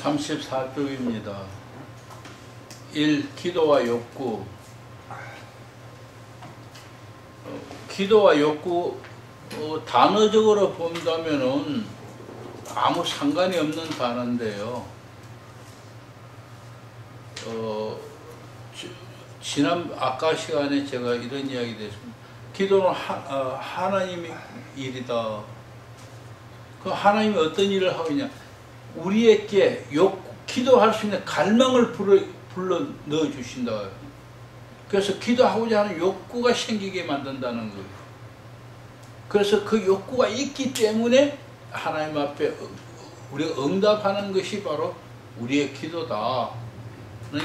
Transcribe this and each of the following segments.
34쪽입니다. 1. 기도와 욕구. 기도와 욕구 단어적으로 본다면은 아무 상관이 없는 단어인데요. 아까 시간에 제가 이런 이야기 됐습니다. 기도는 하나님의 일이다. 그 하나님이 어떤 일을 하고 있냐? 우리에게 기도할 수 있는 갈망을 불러 넣어 주신다. 그래서 기도하고자 하는 욕구가 생기게 만든다는 거예요. 그래서 그 욕구가 있기 때문에 하나님 앞에 우리가 응답하는 것이 바로 우리의 기도다는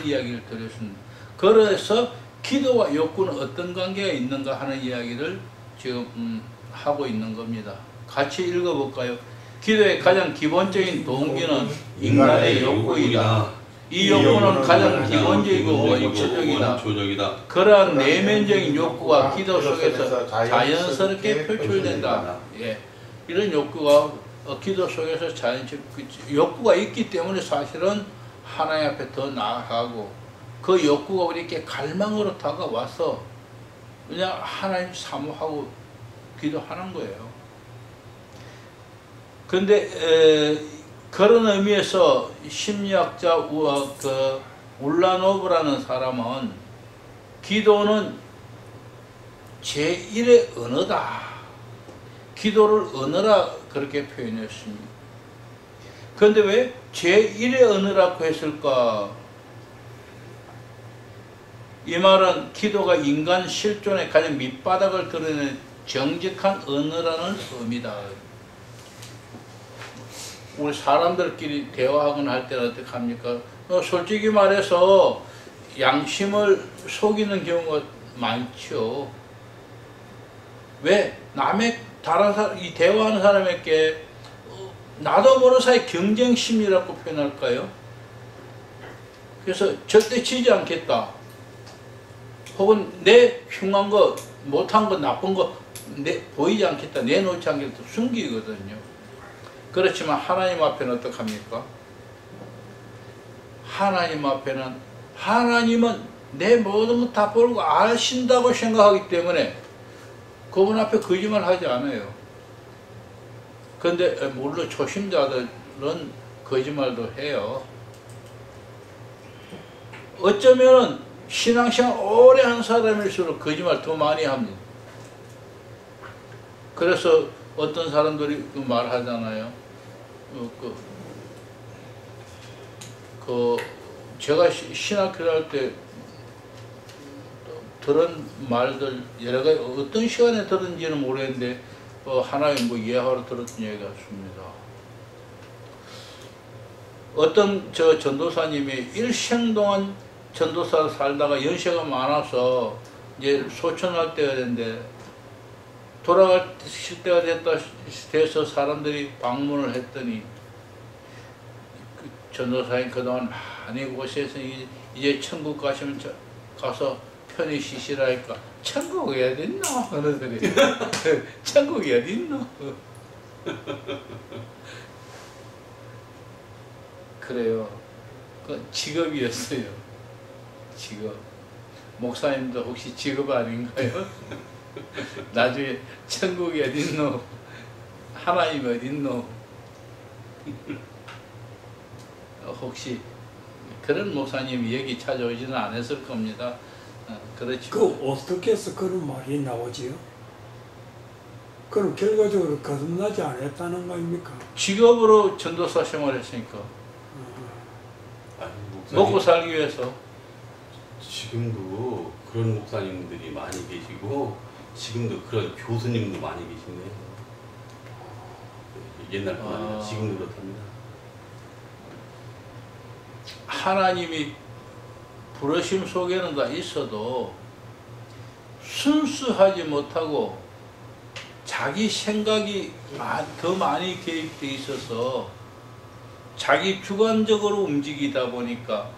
이야기를 드렸습니다. 그래서 기도와 욕구는 어떤 관계가 있는가 하는 이야기를 지금 하고 있는 겁니다. 같이 읽어볼까요? 기도의 가장 기본적인 동기는 인간의 욕구이다. 이 욕구는 가장 기본적이고 원초적이다. 그러한 내면적인 욕구가 기도 속에서 자연스럽게 표출된다. 예. 이런 욕구가 기도 속에서 자연스럽게 욕구가 있기 때문에 사실은 하나님 앞에 더 나아가고 그 욕구가 우리에게 갈망으로 다가와서 그냥 하나님 사모하고 기도하는 거예요. 근데 그런 의미에서 심리학자 울라노브라는 사람은 기도는 제1의 언어다. 기도를 언어라 그렇게 표현했습니다. 그런데 왜 제1의 언어라고 했을까? 이 말은 기도가 인간 실존의 가장 밑바닥을 드러내는 정직한 언어라는 의미다. 우리 사람들끼리 대화하거나 할 때는 어떻게 합니까? 솔직히 말해서 양심을 속이는 경우가 많죠. 왜? 다른 사람, 이 대화하는 사람에게 나도 모르는 사이 경쟁심이라고 표현할까요? 그래서 절대 지지 않겠다. 혹은 내 흉한 거, 못한 거, 나쁜 거 보이지 않겠다. 내놓지 않겠다. 숨기거든요. 그렇지만 하나님 앞에는 어떡합니까? 하나님 앞에는 하나님은 내 모든 것 다 보고 아신다고 생각하기 때문에 그분 앞에 거짓말 하지 않아요. 그런데 물론 초심자들은 거짓말도 해요. 어쩌면 신앙생활 오래 한 사람일수록 거짓말 더 많이 합니다. 그래서 어떤 사람들이 말하잖아요. 제가 신학교 할 때 들은 말들 여러 가지 어떤 시간에 들은지는 모르겠는데 하나의 예화로 들었던 얘기가 있습니다. 어떤 전도사님이 일생 동안 전도사로 살다가 연세가 많아서 이제 소천할 때가 됐는데 돌아가실 때가 돼서 사람들이 방문을 했더니 그 전도사님 그동안 많이 고생해서 이제 천국 가서 편히 쉬시라니까 천국이 어디 있나? 그러더니 천국이 어디 있나? 그래요. 그 직업이었어요. 직업. 목사님도 혹시 직업 아닌가요? 나중에 천국이 어딨노? 하나님 어딨노? 혹시 그런 목사님이 여기 찾아오지는 않았을 겁니다. 그렇죠. 그 어떻게 해서 그런 말이 나오지요? 그럼 결과적으로 거듭나지 않았다는 거 아닙니까? 직업으로 전도사 생활했으니까. 먹고 살기 위해서. 지금도 그런 목사님들이 많이 계시고 지금도 그런 교수님도 많이 계시네요. 옛날뿐 아니라 지금도 그렇답니다. 하나님이 부르심 속에는 다 있어도 순수하지 못하고 자기 생각이 더 많이 개입되어 있어서 자기 주관적으로 움직이다 보니까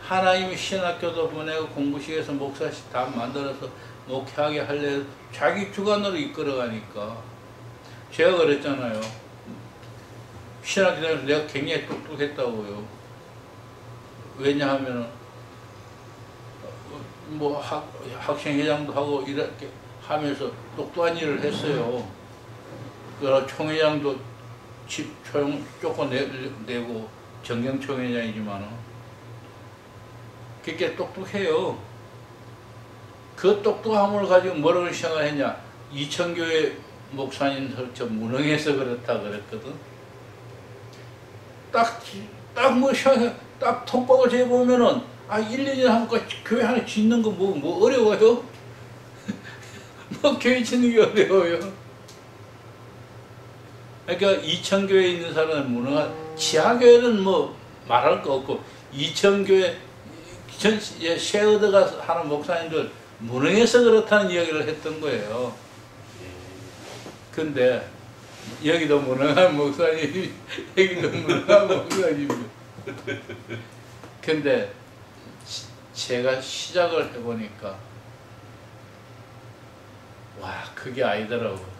하나님이 신학교도 보내고 공부식에서 목사식 다 만들어서 목회하게 하려 자기 주관으로 이끌어가니까 제가 그랬잖아요. 신학기도에서 내가 굉장히 똑똑했다고요. 왜냐하면 뭐 학생회장도 하고 이렇게 하면서 똑똑한 일을 했어요. 그러나 총회장도 집 쫓아내고 정경총회장이지만은 그렇게 똑똑해요. 그 똑똑함을 가지고 뭐라고 생각했냐? 이천교회 목사님들 저 무능해서 그렇다 그랬거든. 딱 통박을 재보면은 1, 2년 하니까 교회 하나 짓는 거 뭐 어려워요? 뭐 교회 짓는 게 어려워요? 그러니까 이천교회에 있는 사람은 무능한, 지하교회는 뭐 말할 거 없고 이천교회 셰어드가 하는 목사님들 무능해서 그렇다는 이야기를 했던 거예요. 근데 여기도 무능한 목사님이 여기도 무능한 목사님이 근데 제가 시작을 해보니까 와 그게 아니더라고요.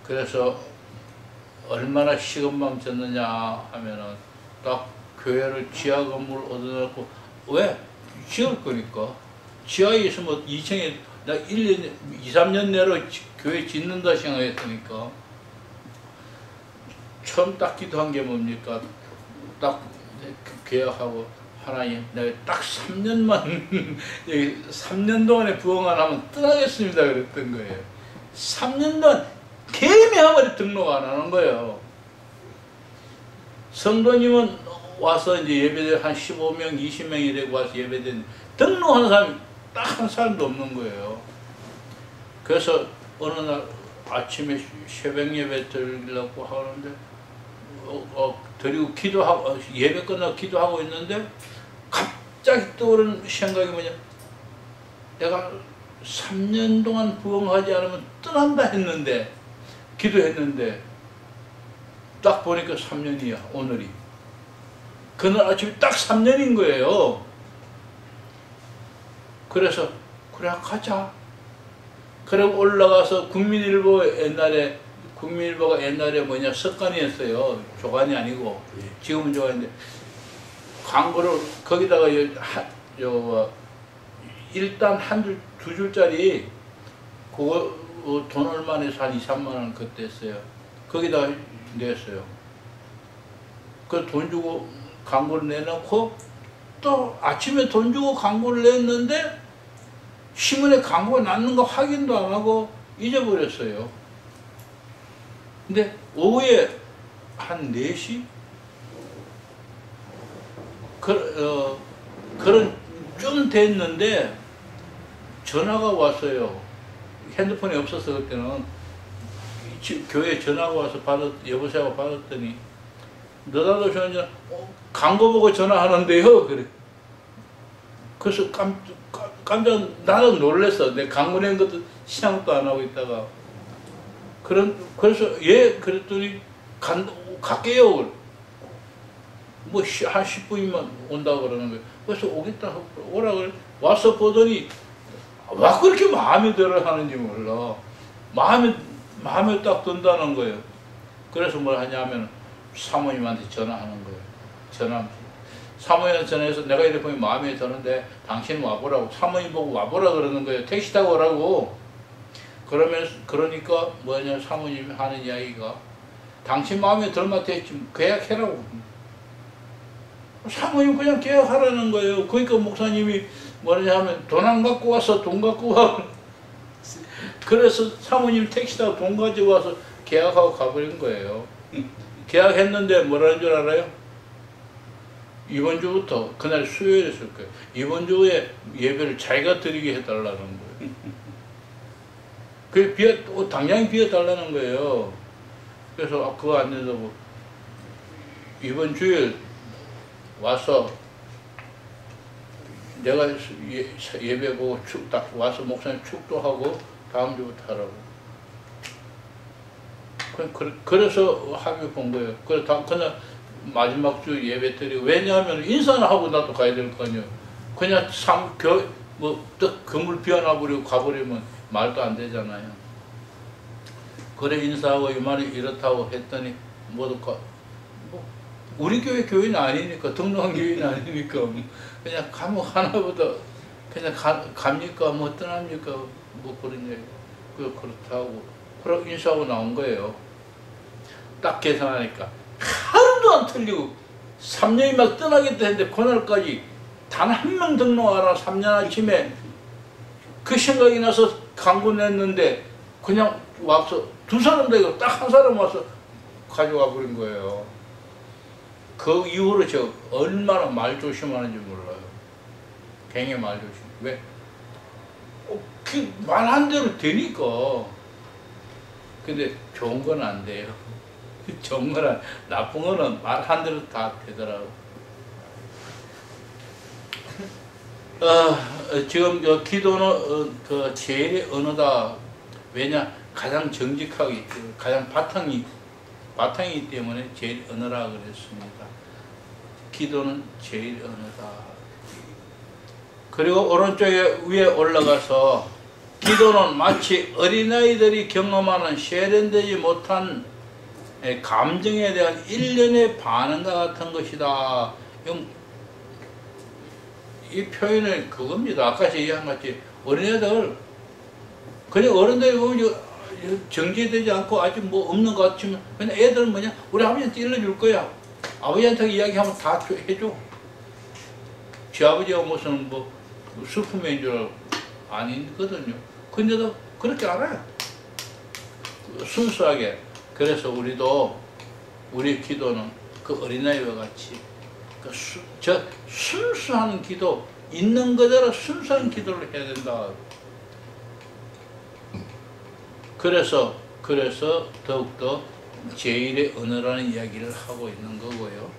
그래서 얼마나 시금망쳤느냐 하면은 딱 교회를 지하 건물을 얻어놓고 왜? 지을 거니까 지하에 있으면 2층에 나 1년, 2, 3년 내로 교회 짓는다 생각했으니까 처음 딱 기도한 게 뭡니까? 딱 계약하고 하나님 내가 딱 3년만 여기 3년 동안에 부흥 안 하면 떠나겠습니다 그랬던 거예요. 3년 동안 개미 한 마리 등록 안 하는 거예요. 성도님은 와서 이제 예배대 한 15명, 20명이 되고 와서 예배대 등록하는 사람이 딱 한 사람도 없는 거예요. 그래서 어느 날 아침에 새벽 예배 드리려고 하는데 드리고 기도하고 예배 끝나고 기도하고 있는데 갑자기 떠오르는 생각이 뭐냐, 내가 3년 동안 부흥하지 않으면 떠난다 했는데 기도했는데 딱 보니까 3년이야 오늘이. 그날 아침에 딱 3년인 거예요. 그래서 그래 가자. 그럼 올라가서 국민일보가 옛날에 뭐냐 석간이었어요. 조간이 아니고 지금은 조간인데 광고를 거기다가 일단 한 줄, 두 줄짜리 그거 돈 얼마 내서 한 2, 3만 원 그때 했어요. 거기다가 냈어요. 그 돈 주고 광고를 내놓고 또 아침에 돈 주고 광고를 냈는데 신문에 광고가 났는 거 확인도 안 하고 잊어버렸어요. 근데 오후에 한 4시? 그런 좀 됐는데 전화가 왔어요. 핸드폰이 없어서 그때는 교회에 전화가 와서 여보세요 받았더니 너다도 전화 광고 보고 전화하는데요. 그래. 그래서 깜짝 나도 놀랬어. 내 광고 낸 것도 시작도 안 하고 있다가 그래서 그랬더니 갈게요. 뭐 한 10분이면 온다고 그러는 거예요. 그래서 오겠다 오라 그래. 와서 보더니 왜 그렇게 마음에 들어 하는지 몰라. 마음에 딱 든다는 거예요. 그래서 뭘 하냐면 사모님한테 전화하는 거예요. 사모님한테 전화해서 내가 이렇게 보면 마음에 드는데 당신 와보라고. 사모님 보고 와보라 그러는 거예요. 택시 타고 오라고. 그러니까 뭐냐 사모님이 하는 이야기가 당신 마음에 들면 됐지 계약해라고. 사모님 그냥 계약하라는 거예요. 그러니까 목사님이 뭐냐 하면 돈 안 갖고 와서 돈 갖고 와. 그래서 사모님 택시 타고 돈 가지고 와서 계약하고 가버린 거예요. 계약했는데 뭐라는 줄 알아요? 이번 주부터, 그날 수요일이었을 거예요. 이번 주에 예배를 자기가 드리게 해달라는 거예요. 그 당장에 비워달라는 거예요. 그래서 그거 안 된다고 이번 주에 와서 내가 예배 보고 딱 와서 목사님 축도하고 다음 주부터 하라고. 그래서 합의 본 거예요. 그래서 그날 마지막 주 예배 드리고, 왜냐하면 인사는 하고 나도 가야 될 거 아니에요. 그냥 건물 비워놔버리고 가버리면 말도 안 되잖아요. 그래 인사하고 이 말이 이렇다고 했더니 모두 뭐 우리 교회 교인 아니니까 등록한 교인 아니니까 그냥 과목 하나보다 그냥 갑니까 뭐 떠납니까 뭐 그런 얘기 그렇다고 그럼 인사하고 나온 거예요. 딱 계산하니까 하루도 안 틀리고 3년이 막 떠나겠다 했는데 그날까지 단 한 명 등록하라 3년 아침에 그 생각이 나서 광고 냈는데 그냥 와서 두 사람 되고 딱 한 사람 와서 가져가 버린 거예요. 그 이후로 제가 얼마나 말 조심하는지 몰라요. 굉장히 말 조심. 왜? 그 말한 대로 되니까. 근데 좋은 건 안 돼요. 좋은 거는 나쁜 거는 말한 대로 다 되더라고. 지금 기도는 그 제일의 언어다. 왜냐? 가장 정직하기, 가장 바탕이기 때문에 제일 언어라 그랬습니다. 기도는 제일 언어다. 그리고 오른쪽에 위에 올라가서 기도는 마치 어린아이들이 경험하는 세련되지 못한 감정에 대한 일련의 반응과 같은 것이다. 이 표현은 그겁니다. 아까 얘기한 같이 어린애들 그냥 어른들이 보면 정제되지 않고 아직 뭐 없는 것 같지만 그냥 애들은 뭐냐 우리 아버지한테 일러줄 거야. 아버지한테 이야기하면 다 해줘. 지 아버지가 무슨 뭐 슈퍼맨인 줄 아니거든요. 근데도 그렇게 알아요. 순수하게. 그래서 우리 기도는 그 어린아이와 같이 저 순수한 기도, 있는 그대로 순수한 기도를 해야 된다. 그래서 더욱더 제1의 언어라는 이야기를 하고 있는 거고요.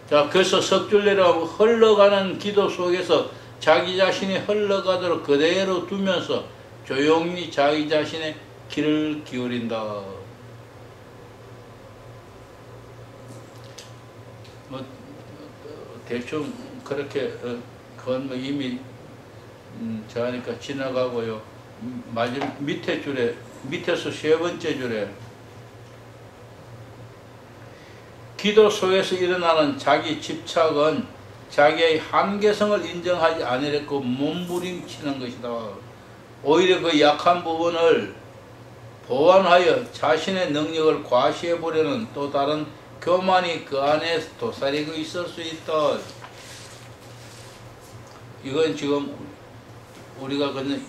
자, 그래서 석줄내려가고 흘러가는 기도 속에서 자기 자신이 흘러가도록 그대로 두면서 조용히 자기 자신의 귀를 기울인다. 뭐 대충 그렇게 그건 뭐 이미 저하니까 지나가고요. 마지막 밑에 줄에 밑에서 세 번째 줄에 기도 속에서 일어나는 자기 집착은 자기의 한계성을 인정하지 않으려고 몸부림치는 것이다. 오히려 그 약한 부분을 보완하여 자신의 능력을 과시해보려는 또 다른 교만이 그 안에 도사리고 있을 수 있다. 이건 지금 우리가 그냥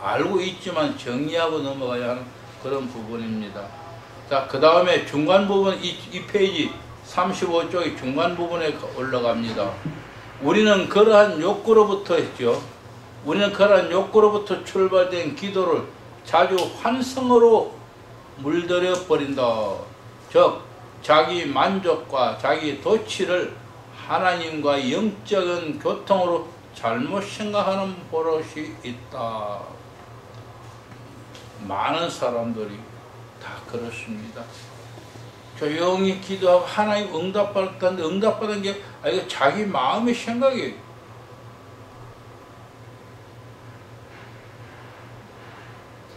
알고 있지만 정리하고 넘어가야 하는 그런 부분입니다. 자, 그 다음에 중간 부분, 이 페이지 35쪽의 중간 부분에 올라갑니다. 우리는 그러한 욕구로부터 했죠. 우리는 그러한 욕구로부터 출발된 기도를 자주 환성으로 물들여 버린다. 즉, 자기 만족과 자기 도취를 하나님과 영적인 교통으로 잘못 생각하는 버릇이 있다. 많은 사람들이 다 그렇습니다. 조용히 기도하고 하나님 응답받았다는데 응답받은 게 이거 자기 마음의 생각이에요.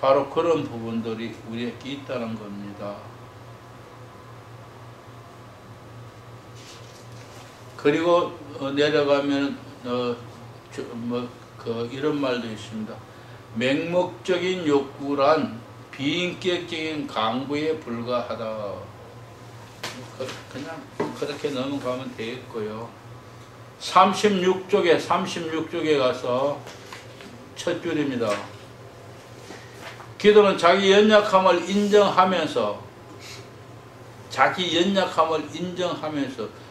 바로 그런 부분들이 우리에게 있다는 겁니다. 그리고 내려가면 이런 말도 있습니다. 맹목적인 욕구란 비인격적인 강부에 불과하다. 그냥 그렇게 넘어가면 되겠고요. 36쪽에 가서 첫 줄입니다. 기도는 자기 연약함을 인정하면서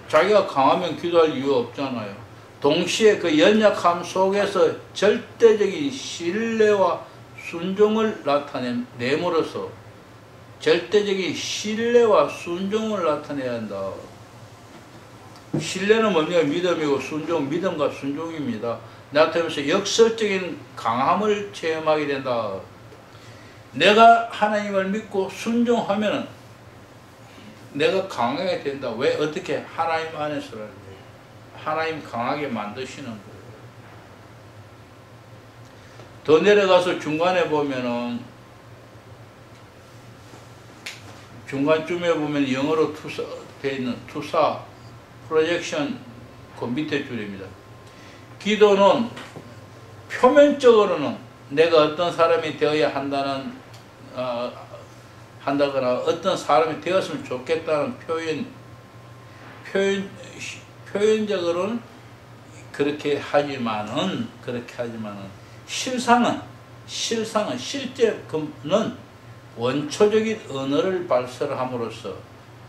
자기가 강하면 기도할 이유 없잖아요. 동시에 그 연약함 속에서 절대적인 신뢰와 순종을 나타내므로써 절대적인 신뢰와 순종을 나타내야 한다. 신뢰는 뭡니까? 믿음이고 믿음과 순종입니다. 나타내면서 역설적인 강함을 체험하게 된다. 내가 하나님을 믿고 순종하면은 내가 강하게 된다. 왜? 어떻게? 하나님 안에서라는 거예요. 하나님 강하게 만드시는 거예요. 더 내려가서 중간에 보면은 중간쯤에 보면 영어로 투사 되어 있는 투사, 프로젝션 그 밑에 줄입니다. 기도는 표면적으로는 내가 어떤 사람이 되어야 한다거나 어떤 사람이 되었으면 좋겠다는 표현적으로는 그렇게 하지만은 실제는 원초적인 언어를 발설함으로써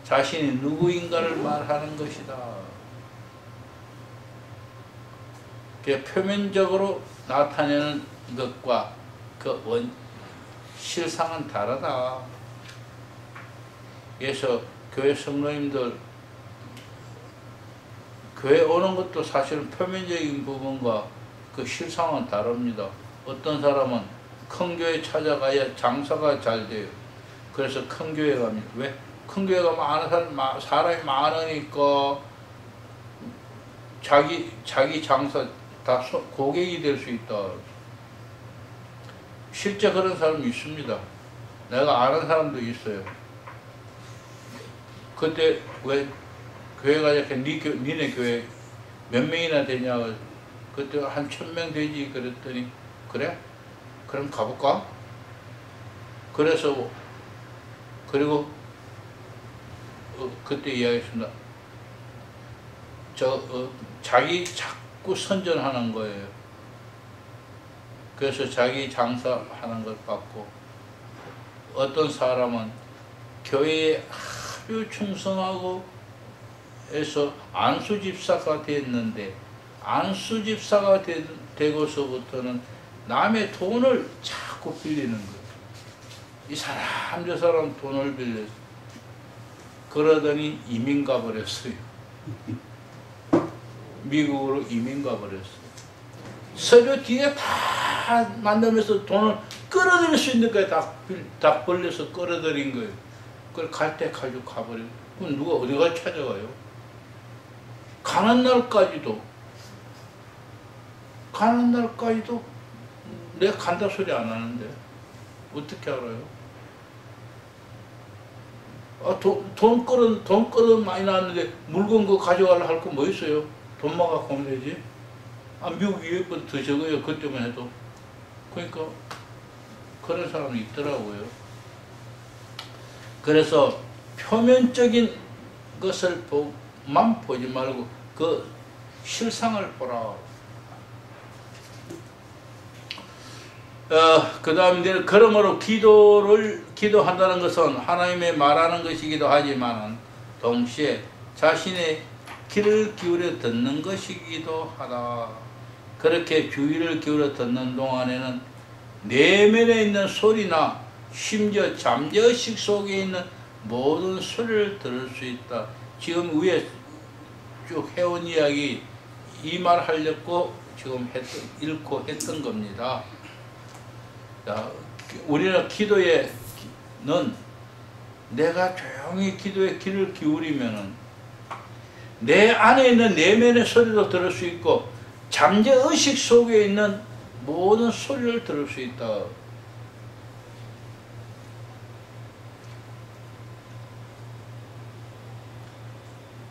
자신이 누구인가를 말하는 것이다. 표면적으로 나타내는 것과 그 실상은 다르다. 그래서 교회 성도님들 교회 오는 것도 사실은 표면적인 부분과 그 실상은 다릅니다. 어떤 사람은 큰 교회 찾아가야 장사가 잘 돼요. 그래서 큰 교회 갑니다. 왜? 큰 교회 가면 사람이 많으니까 자기 장사 다 고객이 될 수 있다. 실제 그런 사람이 있습니다. 내가 아는 사람도 있어요. 그때 왜 교회 가자 니네 교회 몇 명이나 되냐? 그때 한 1000명 되지. 그랬더니 그래? 그럼 가볼까? 그래서 그리고 그때 이야기했습니다. 자기 자꾸 선전하는 거예요. 그래서 자기 장사하는 것 같고, 어떤 사람은 교회에 아주 충성하고 해서 안수집사가 됐는데, 안수집사가 되고서부터는 남의 돈을 자꾸 빌리는 거예요. 이 사람 저 사람 돈을 빌려서 그러더니 이민 가버렸어요. 미국으로 이민 가버렸어요. 서류 뒤에 다 만들면서 돈을 끌어들일 수 있는 거예요. 다 벌려서 끌어들인 거예요. 그걸 갈 때 가지고 가버리고. 그럼 누가 어디가 찾아가요? 가는 날까지도 내가 간다 소리 안 하는데 어떻게 알아요? 돈 끌어 많이 나왔는데 물건 그거 가져가려 할 거 뭐 있어요? 돈만 갖고 오면 되지. 미국 유학보다 더 적어요. 그때만 해도. 그러니까 그런 사람이 있더라고요. 그래서 표면적인 것을만 보지 말고 그 실상을 보라. 그 다음에 그러므로 기도한다는 것은 하나님의 말하는 것이기도 하지만 동시에 자신의 귀를 기울여 듣는 것이기도 하다. 그렇게 주의를 기울여 듣는 동안에는 내면에 있는 소리나 심지어 잠재의식 속에 있는 모든 소리를 들을 수 있다. 지금 위에 쭉 해온 이야기 이 말 하려고 지금 읽고 했던 겁니다. 자, 우리는 기도에는 내가 조용히 기도에 귀를 기울이면은 내 안에 있는 내면의 소리도 들을 수 있고 잠재의식 속에 있는 모든 소리를 들을 수 있다.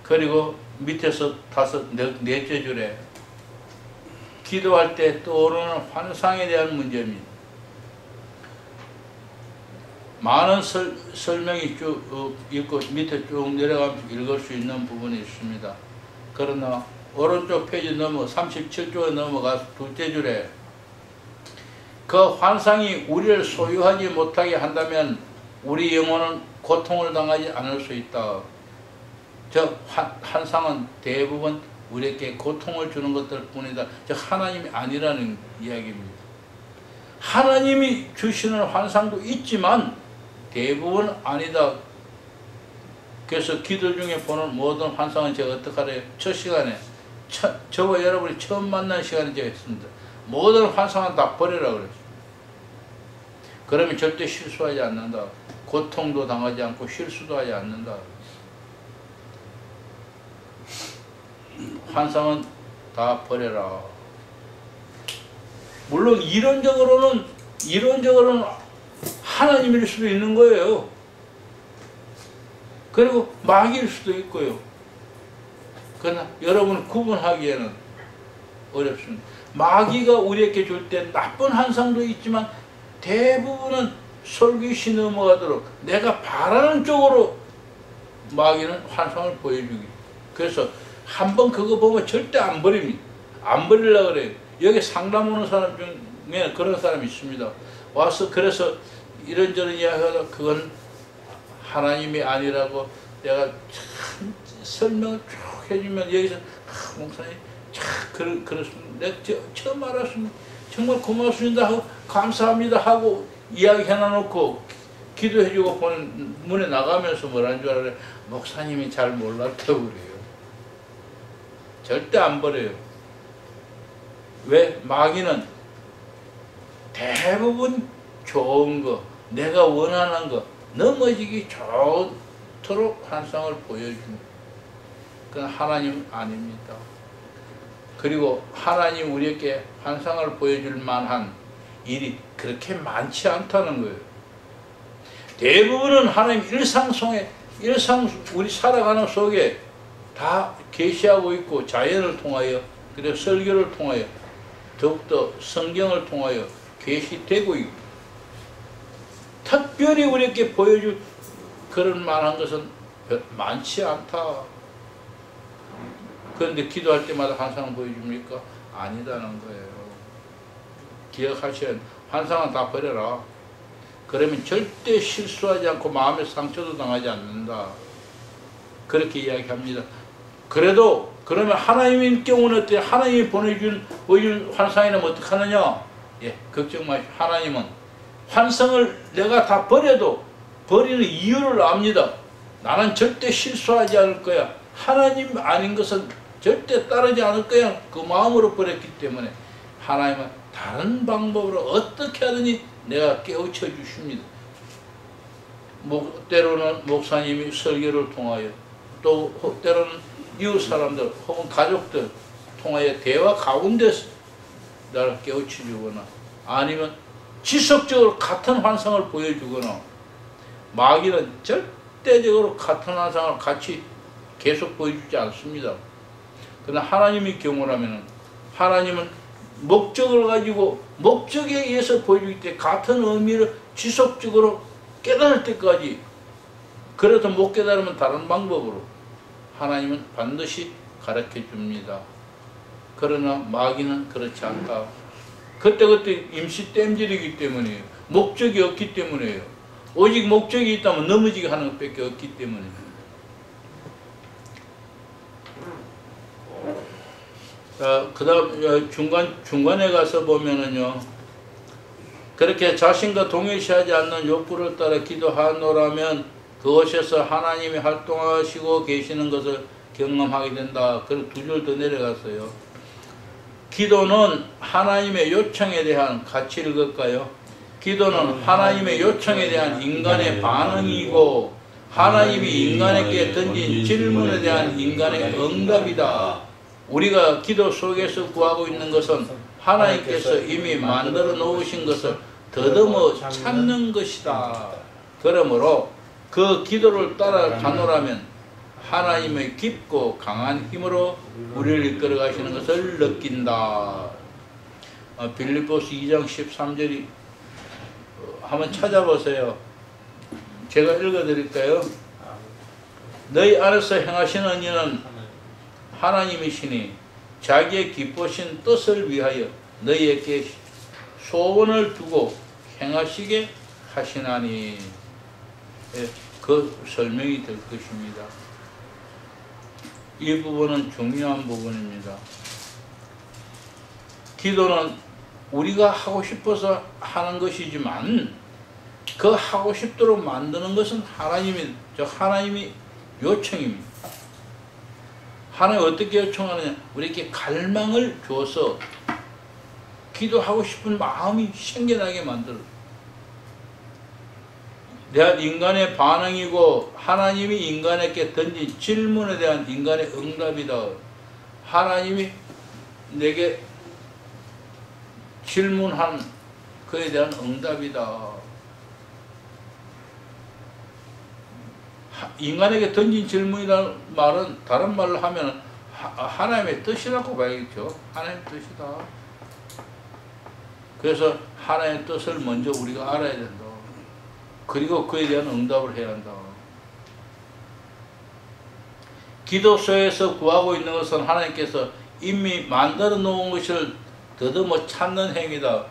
그리고 밑에서 넷째 줄에 기도할 때 떠오르는 환상에 대한 문제입니다. 많은 설명이 쭉 있고 밑에 쭉 내려가면서 읽을 수 있는 부분이 있습니다. 그러나 오른쪽 페이지 37쪽에 넘어가서 둘째 줄에 그 환상이 우리를 소유하지 못하게 한다면 우리 영혼은 고통을 당하지 않을 수 있다. 저 환상은 대부분 우리에게 고통을 주는 것들 뿐이다. 즉 하나님이 아니라는 이야기입니다. 하나님이 주시는 환상도 있지만 대부분 아니다. 그래서 기도 중에 보는 모든 환상은 제가 어떻게 하래요? 첫 시간에 저와 여러분이 처음 만난 시간에 제가 했습니다. 모든 환상은 다 버리라 그랬어요. 그러면 절대 실수하지 않는다. 고통도 당하지 않고 실수도 하지 않는다. 환상은 다 버려라. 물론 이론적으로는 하나님일 수도 있는 거예요. 그리고 마귀일 수도 있고요. 그러나 여러분을 구분하기에는 어렵습니다. 마귀가 우리에게 줄 때 나쁜 환상도 있지만 대부분은 솔깃이 넘어가도록 내가 바라는 쪽으로 마귀는 환상을 보여주기. 그래서 한번 그거 보면 절대 안 버립니다. 안 버리려고 그래요. 여기 상담 오는 사람 중에 그런 사람이 있습니다. 와서 그래서 이런저런 이야기하다 그건 하나님이 아니라고 내가 참 설명을 쭉 해주면 여기서 목사님 참 그렇습니다. 내가 처음 알았습니다. 정말 고맙습니다 하고 감사합니다 하고 이야기 해놔놓고 기도해주고 보는 문에 나가면서 뭐라는 줄 알아요? 목사님이 잘 몰랐다고 그래요. 절대 안 버려요. 왜? 마귀는 대부분 좋은 거, 내가 원하는 거, 넘어지기 좋도록 환상을 보여줍니다. 그건 하나님 아닙니다. 그리고 하나님 우리에게 환상을 보여줄 만한 일이 그렇게 많지 않다는 거예요. 대부분은 하나님 일상 우리 살아가는 속에 다 계시하고 있고 자연을 통하여 그리고 설교를 통하여 더욱더 성경을 통하여 계시되고 있고 특별히 우리에게 보여줄 그런 만한 것은 많지 않다. 그런데 기도할 때마다 환상을 보여줍니까? 아니다는 거예요. 기억하셔야 환상은 다 버려라. 그러면 절대 실수하지 않고 마음의 상처도 당하지 않는다. 그렇게 이야기합니다. 그래도 그러면 하나님의 경우는 어때요? 하나님이 보여준 환상이면 어떡하느냐? 예, 걱정 마시고 하나님은 환상을 내가 다 버려도 버리는 이유를 압니다. 나는 절대 실수하지 않을 거야. 하나님 아닌 것은 절대 따르지 않을 거야. 그 마음으로 버렸기 때문에 하나님은 다른 방법으로 어떻게 하든지 내가 깨우쳐 주십니다. 때로는 목사님이 설교를 통하여 또 때로는 이웃 사람들 혹은 가족들 통하여 대화 가운데서 나를 깨우쳐 주거나 아니면 지속적으로 같은 환상을 보여주거나 마귀는 절대적으로 같은 환상을 같이 계속 보여주지 않습니다. 그러나 하나님의 경우라면 하나님은 목적을 가지고 목적에 의해서 보여주기 때문에 같은 의미를 지속적으로 깨달을 때까지 그래도 못 깨달으면 다른 방법으로 하나님은 반드시 가르쳐 줍니다. 그러나 마귀는 그렇지 않다. 그때그때 임시 땜질이기 때문이에요. 목적이 없기 때문이에요. 오직 목적이 있다면 넘어지게 하는 것밖에 없기 때문에. 그 다음 중간에 가서 보면은요, 그렇게 자신과 동일시하지 않는 욕구를 따라 기도하노라면 그곳에서 하나님이 활동하시고 계시는 것을 경험하게 된다. 그리고 두 줄 더 내려갔어요. 기도는 하나님의 요청에 대한, 같이 읽을까요? 기도는 하나님의 요청에 대한 인간의 반응이고 하나님이 인간에게 던진 질문에 대한 인간의 응답이다. 우리가 기도 속에서 구하고 있는 것은 하나님께서 이미 만들어 놓으신 것을 더듬어 찾는 것이다. 그러므로 그 기도를 따라가노라면 하나님의 깊고 강한 힘으로 우리를 이끌어 가시는 것을 느낀다. 빌립보서 2장 13절이 한번 찾아보세요. 제가 읽어드릴까요? 너희 안에서 행하시는 이는 하나님이시니 자기의 기쁘신 뜻을 위하여 너희에게 소원을 두고 행하시게 하시나니. 그 설명이 될 것입니다. 이 부분은 중요한 부분입니다. 기도는 우리가 하고 싶어서 하는 것이지만 그 하고 싶도록 만드는 것은 하나님이 요청입니다. 하나님 어떻게 요청하느냐? 우리에게 갈망을 줘서 기도하고 싶은 마음이 생겨나게 만들어. 대한 인간의 반응이고 하나님이 인간에게 던진 질문에 대한 인간의 응답이다. 하나님이 내게 질문한 그에 대한 응답이다. 인간에게 던진 질문이라는 말은 다른 말로 하면 하나님의 뜻이라고 봐야겠죠. 하나님의 뜻이다. 그래서 하나님의 뜻을 먼저 우리가 알아야 된다. 그리고 그에 대한 응답을 해야 한다. 기도소에서 구하고 있는 것은 하나님께서 이미 만들어 놓은 것을 더듬어 찾는 행위다.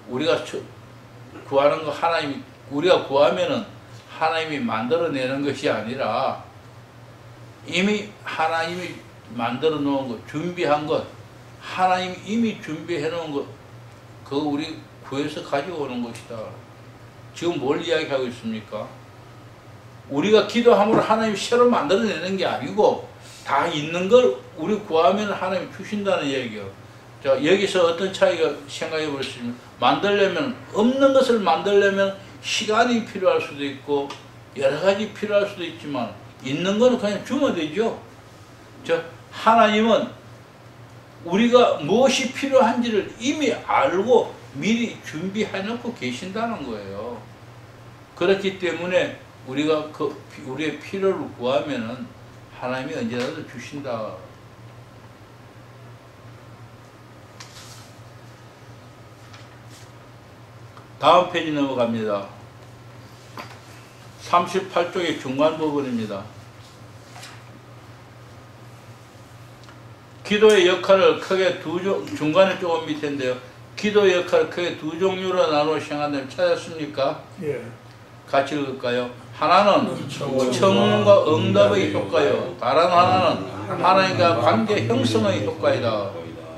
우리가 구하는 거 하나님이, 우리가 구하면은 하나님이 만들어내는 것이 아니라 이미 하나님이 만들어 놓은 것, 준비한 것, 하나님이 이미 준비해 놓은 것, 그거 우리 구해서 가져오는 것이다. 지금 뭘 이야기하고 있습니까? 우리가 기도함으로 하나님이 새로 만들어내는 게 아니고 다 있는 걸 우리 구하면 하나님이 주신다는 얘기예요. 자, 여기서 어떤 차이가 생각해 볼 수 있으면, 만들려면, 없는 것을 만들려면 시간이 필요할 수도 있고 여러 가지 필요할 수도 있지만 있는 거는 그냥 주면 되죠. 하나님은 우리가 무엇이 필요한지를 이미 알고 미리 준비해 놓고 계신다는 거예요. 그렇기 때문에 우리가 우리의 필요를 구하면은 하나님이 언제라도 주신다. 다음 페이지 넘어갑니다. 38쪽의 중간 부분입니다. 기도의 역할을 크게 중간에 조금 밑인데요. 기도의 역할을 크게 두 종류로 나누어 생각하는 찾았습니까? 예. 같이 읽을까요? 하나는 청문과 응답의 효과요. 다른 하나는 하나님과 관계 형성의 효과이다.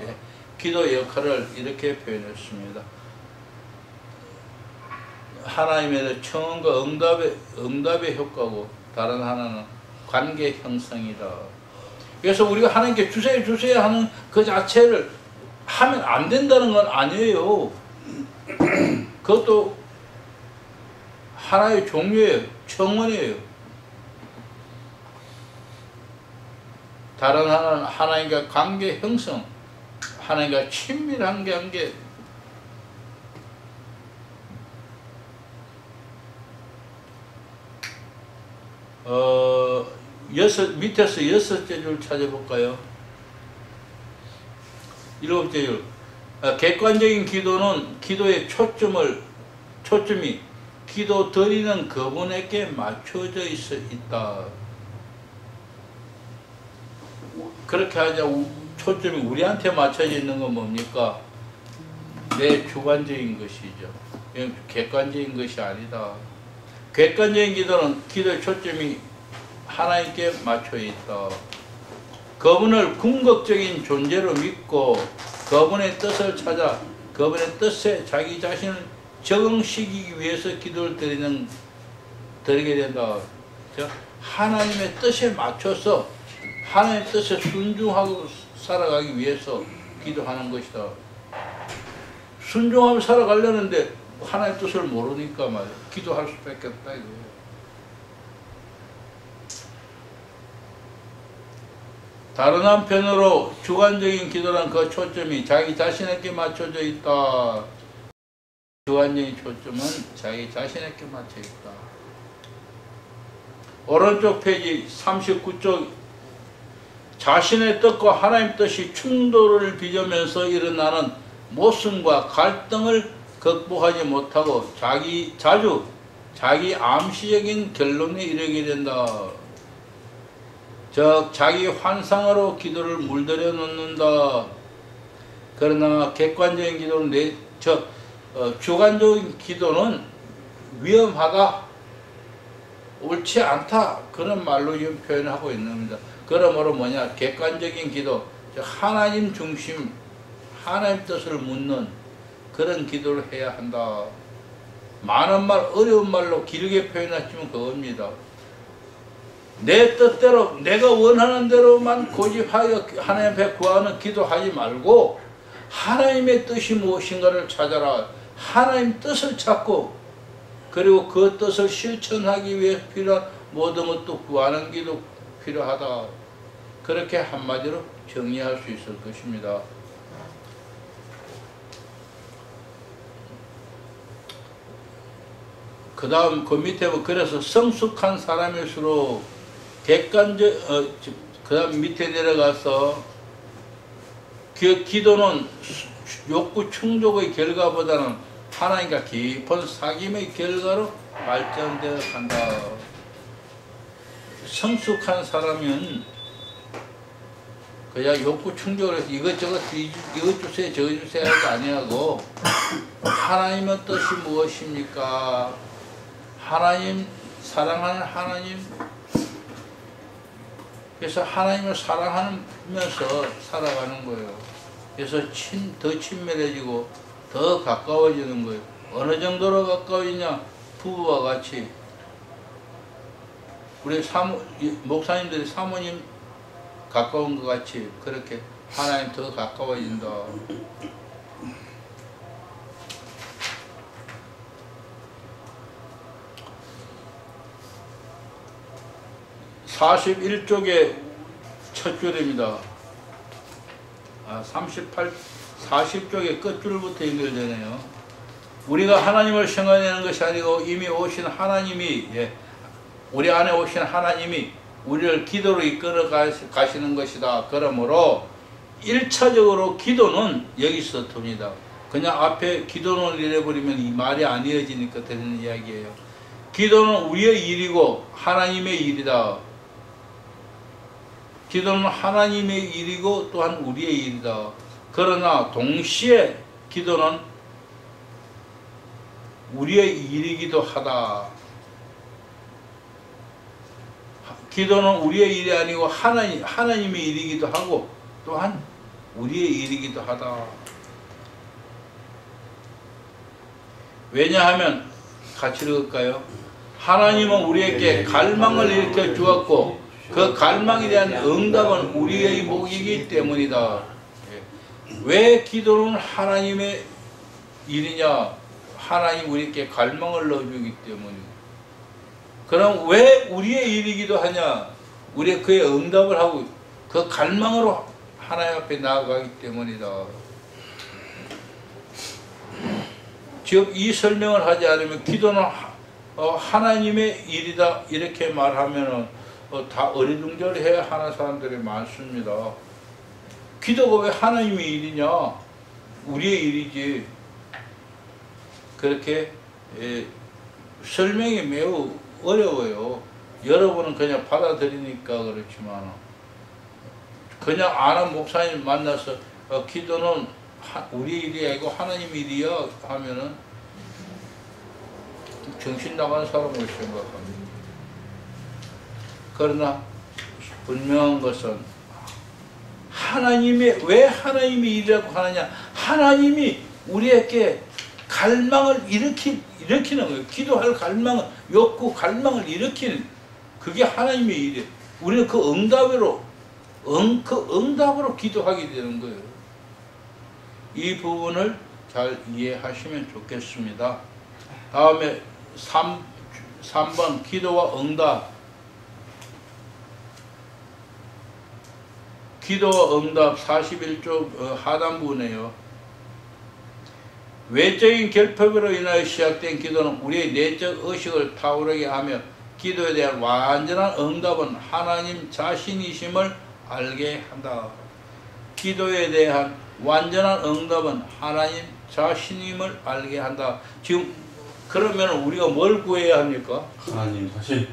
예. 기도의 역할을 이렇게 표현했습니다. 하나님의 청음과 응답의 효과고, 다른 하나는 관계 형성이다. 그래서 우리가 하나님께 주세요 하는 그 자체를 하면 안 된다는 건 아니에요. 그것도 하나의 종류예요. 청원이에요. 다른 하나는 하나님과 관계 형성, 하나님과 친밀한 관계. 밑에서 6째 줄 찾아볼까요? 7째 줄. 객관적인 기도는 기도의 초점이 기도 드리는 그분에게 맞춰져 있다. 그렇게 하자. 초점이 우리한테 맞춰져 있는 건 뭡니까? 내 주관적인 것이죠. 객관적인 것이 아니다. 객관적인 기도는 기도의 초점이 하나님께 맞춰 있다. 그분을 궁극적인 존재로 믿고 그분의 뜻을 찾아 그분의 뜻에 자기 자신을 적응시키기 위해서 기도를 드리게 된다. 하나님의 뜻에 맞춰서 하나님의 뜻에 순종하고 살아가기 위해서 기도하는 것이다. 순종하며 살아가려는데 하나님의 뜻을 모르니까 말이야. 기도할 수밖에 없다 이거예요. 다른 한편으로 주관적인 기도란 그 초점이 자기 자신에게 맞춰져 있다. 주관적인 초점은 자기 자신에게 맞춰 있다. 오른쪽 페이지 39쪽, 자신의 뜻과 하나님 뜻이 충돌을 빚으면서 일어나는 모순과 갈등을 극복하지 못하고 자주 자기 암시적인 결론에 이르게 된다. 즉 자기 환상으로 기도를 물들여 놓는다. 그러나 객관적인 기도는 주관적인 기도는 위험하다, 옳지 않다, 그런 말로 지금 표현하고 있는 겁니다. 그러므로 뭐냐, 객관적인 기도, 즉 하나님 중심, 하나님 뜻을 묻는 그런 기도를 해야 한다. 많은 말, 어려운 말로 길게 표현했지만 그겁니다. 내 뜻대로, 내가 원하는 대로만 고집하여 하나님 앞에 구하는 기도하지 말고 하나님의 뜻이 무엇인가를 찾아라. 하나님 뜻을 찾고 그리고 그 뜻을 실천하기 위해 필요한 모든 것도 구하는 기도 필요하다. 그렇게 한마디로 정리할 수 있을 것입니다. 그 다음 그 밑에 뭐 그래서 성숙한 사람일수록 객관적 그 다음 밑에 내려가서 기도는 욕구 충족의 결과보다는 하나님과 깊은 사귐의 결과로 발전되어 간다. 성숙한 사람은 그냥 욕구 충족을 해서 이것저것 이것 주세요 저것 주세요 하고 아니하고 하나님의 뜻이 무엇입니까? 하나님 사랑하는 하나님, 그래서 하나님을 사랑하면서 살아가는 거예요. 그래서 더 친밀해지고 더 가까워지는 거예요. 어느 정도로 가까워지냐? 부부와 같이 우리 목사님들이 사모님 가까운 것 같이 그렇게 하나님 더 가까워진다. 41쪽의 첫 줄입니다. 40쪽의 끝줄부터 연결되네요. 우리가 하나님을 생각내는 것이 아니고 이미 오신 하나님이, 우리 안에 오신 하나님이 우리를 기도로 이끌어 가시는 것이다. 그러므로 1차적으로 기도는 여기서 듭니다. 그냥 앞에 기도는 이래버리면 이 말이 안 이어지니까 되는 이야기예요. 기도는 우리의 일이고 하나님의 일이다. 기도는 하나님의 일이고 또한 우리의 일이다. 그러나 동시에 기도는 우리의 일이기도 하다. 기도는 우리의 일이 아니고 하나님의 일이기도 하고 또한 우리의 일이기도 하다. 왜냐하면 같이 읽을까요? 하나님은 우리에게 갈망을 일으켜 주었고 그 갈망에 대한 응답은 우리의 목이기 때문이다. 왜 기도는 하나님의 일이냐? 하나님 우리에게 갈망을 넣어주기 때문이다. 그럼 왜 우리의 일이기도 하냐? 우리 그의 응답을 하고 그 갈망으로 하나님 앞에 나아가기 때문이다. 즉 이 설명을 하지 않으면 기도는 하나님의 일이다 이렇게 말하면은 다 어리둥절해야 하는 사람들이 많습니다. 기도가 왜 하나님의 일이냐? 우리의 일이지. 그렇게 설명이 매우 어려워요. 여러분은 그냥 받아들이니까 그렇지만 그냥 아는 목사님 만나서 기도는 우리 일이 아니고 하나님 일이야 하면은 정신 나간 사람을 생각합니다. 그러나 분명한 것은 왜 하나님이 일이라고 하느냐? 하나님이 우리에게 갈망을 일으키는 거예요. 기도할 갈망을, 욕구, 갈망을 일으키는 그게 하나님의 일이에요. 우리는 그 응답으로 기도하게 되는 거예요. 이 부분을 잘 이해하시면 좋겠습니다. 다음에 3번 기도와 응답. 기도와 응답 41쪽 하단부네요. 외적인 결핍으로 인하여 시작된 기도는 우리의 내적 의식을 타오르게 하며 기도에 대한 완전한 응답은 하나님 자신이심을 알게 한다. 기도에 대한 완전한 응답은 하나님 자신임을 알게 한다. 지금 그러면 우리가 뭘 구해야 합니까? 하나님 자신.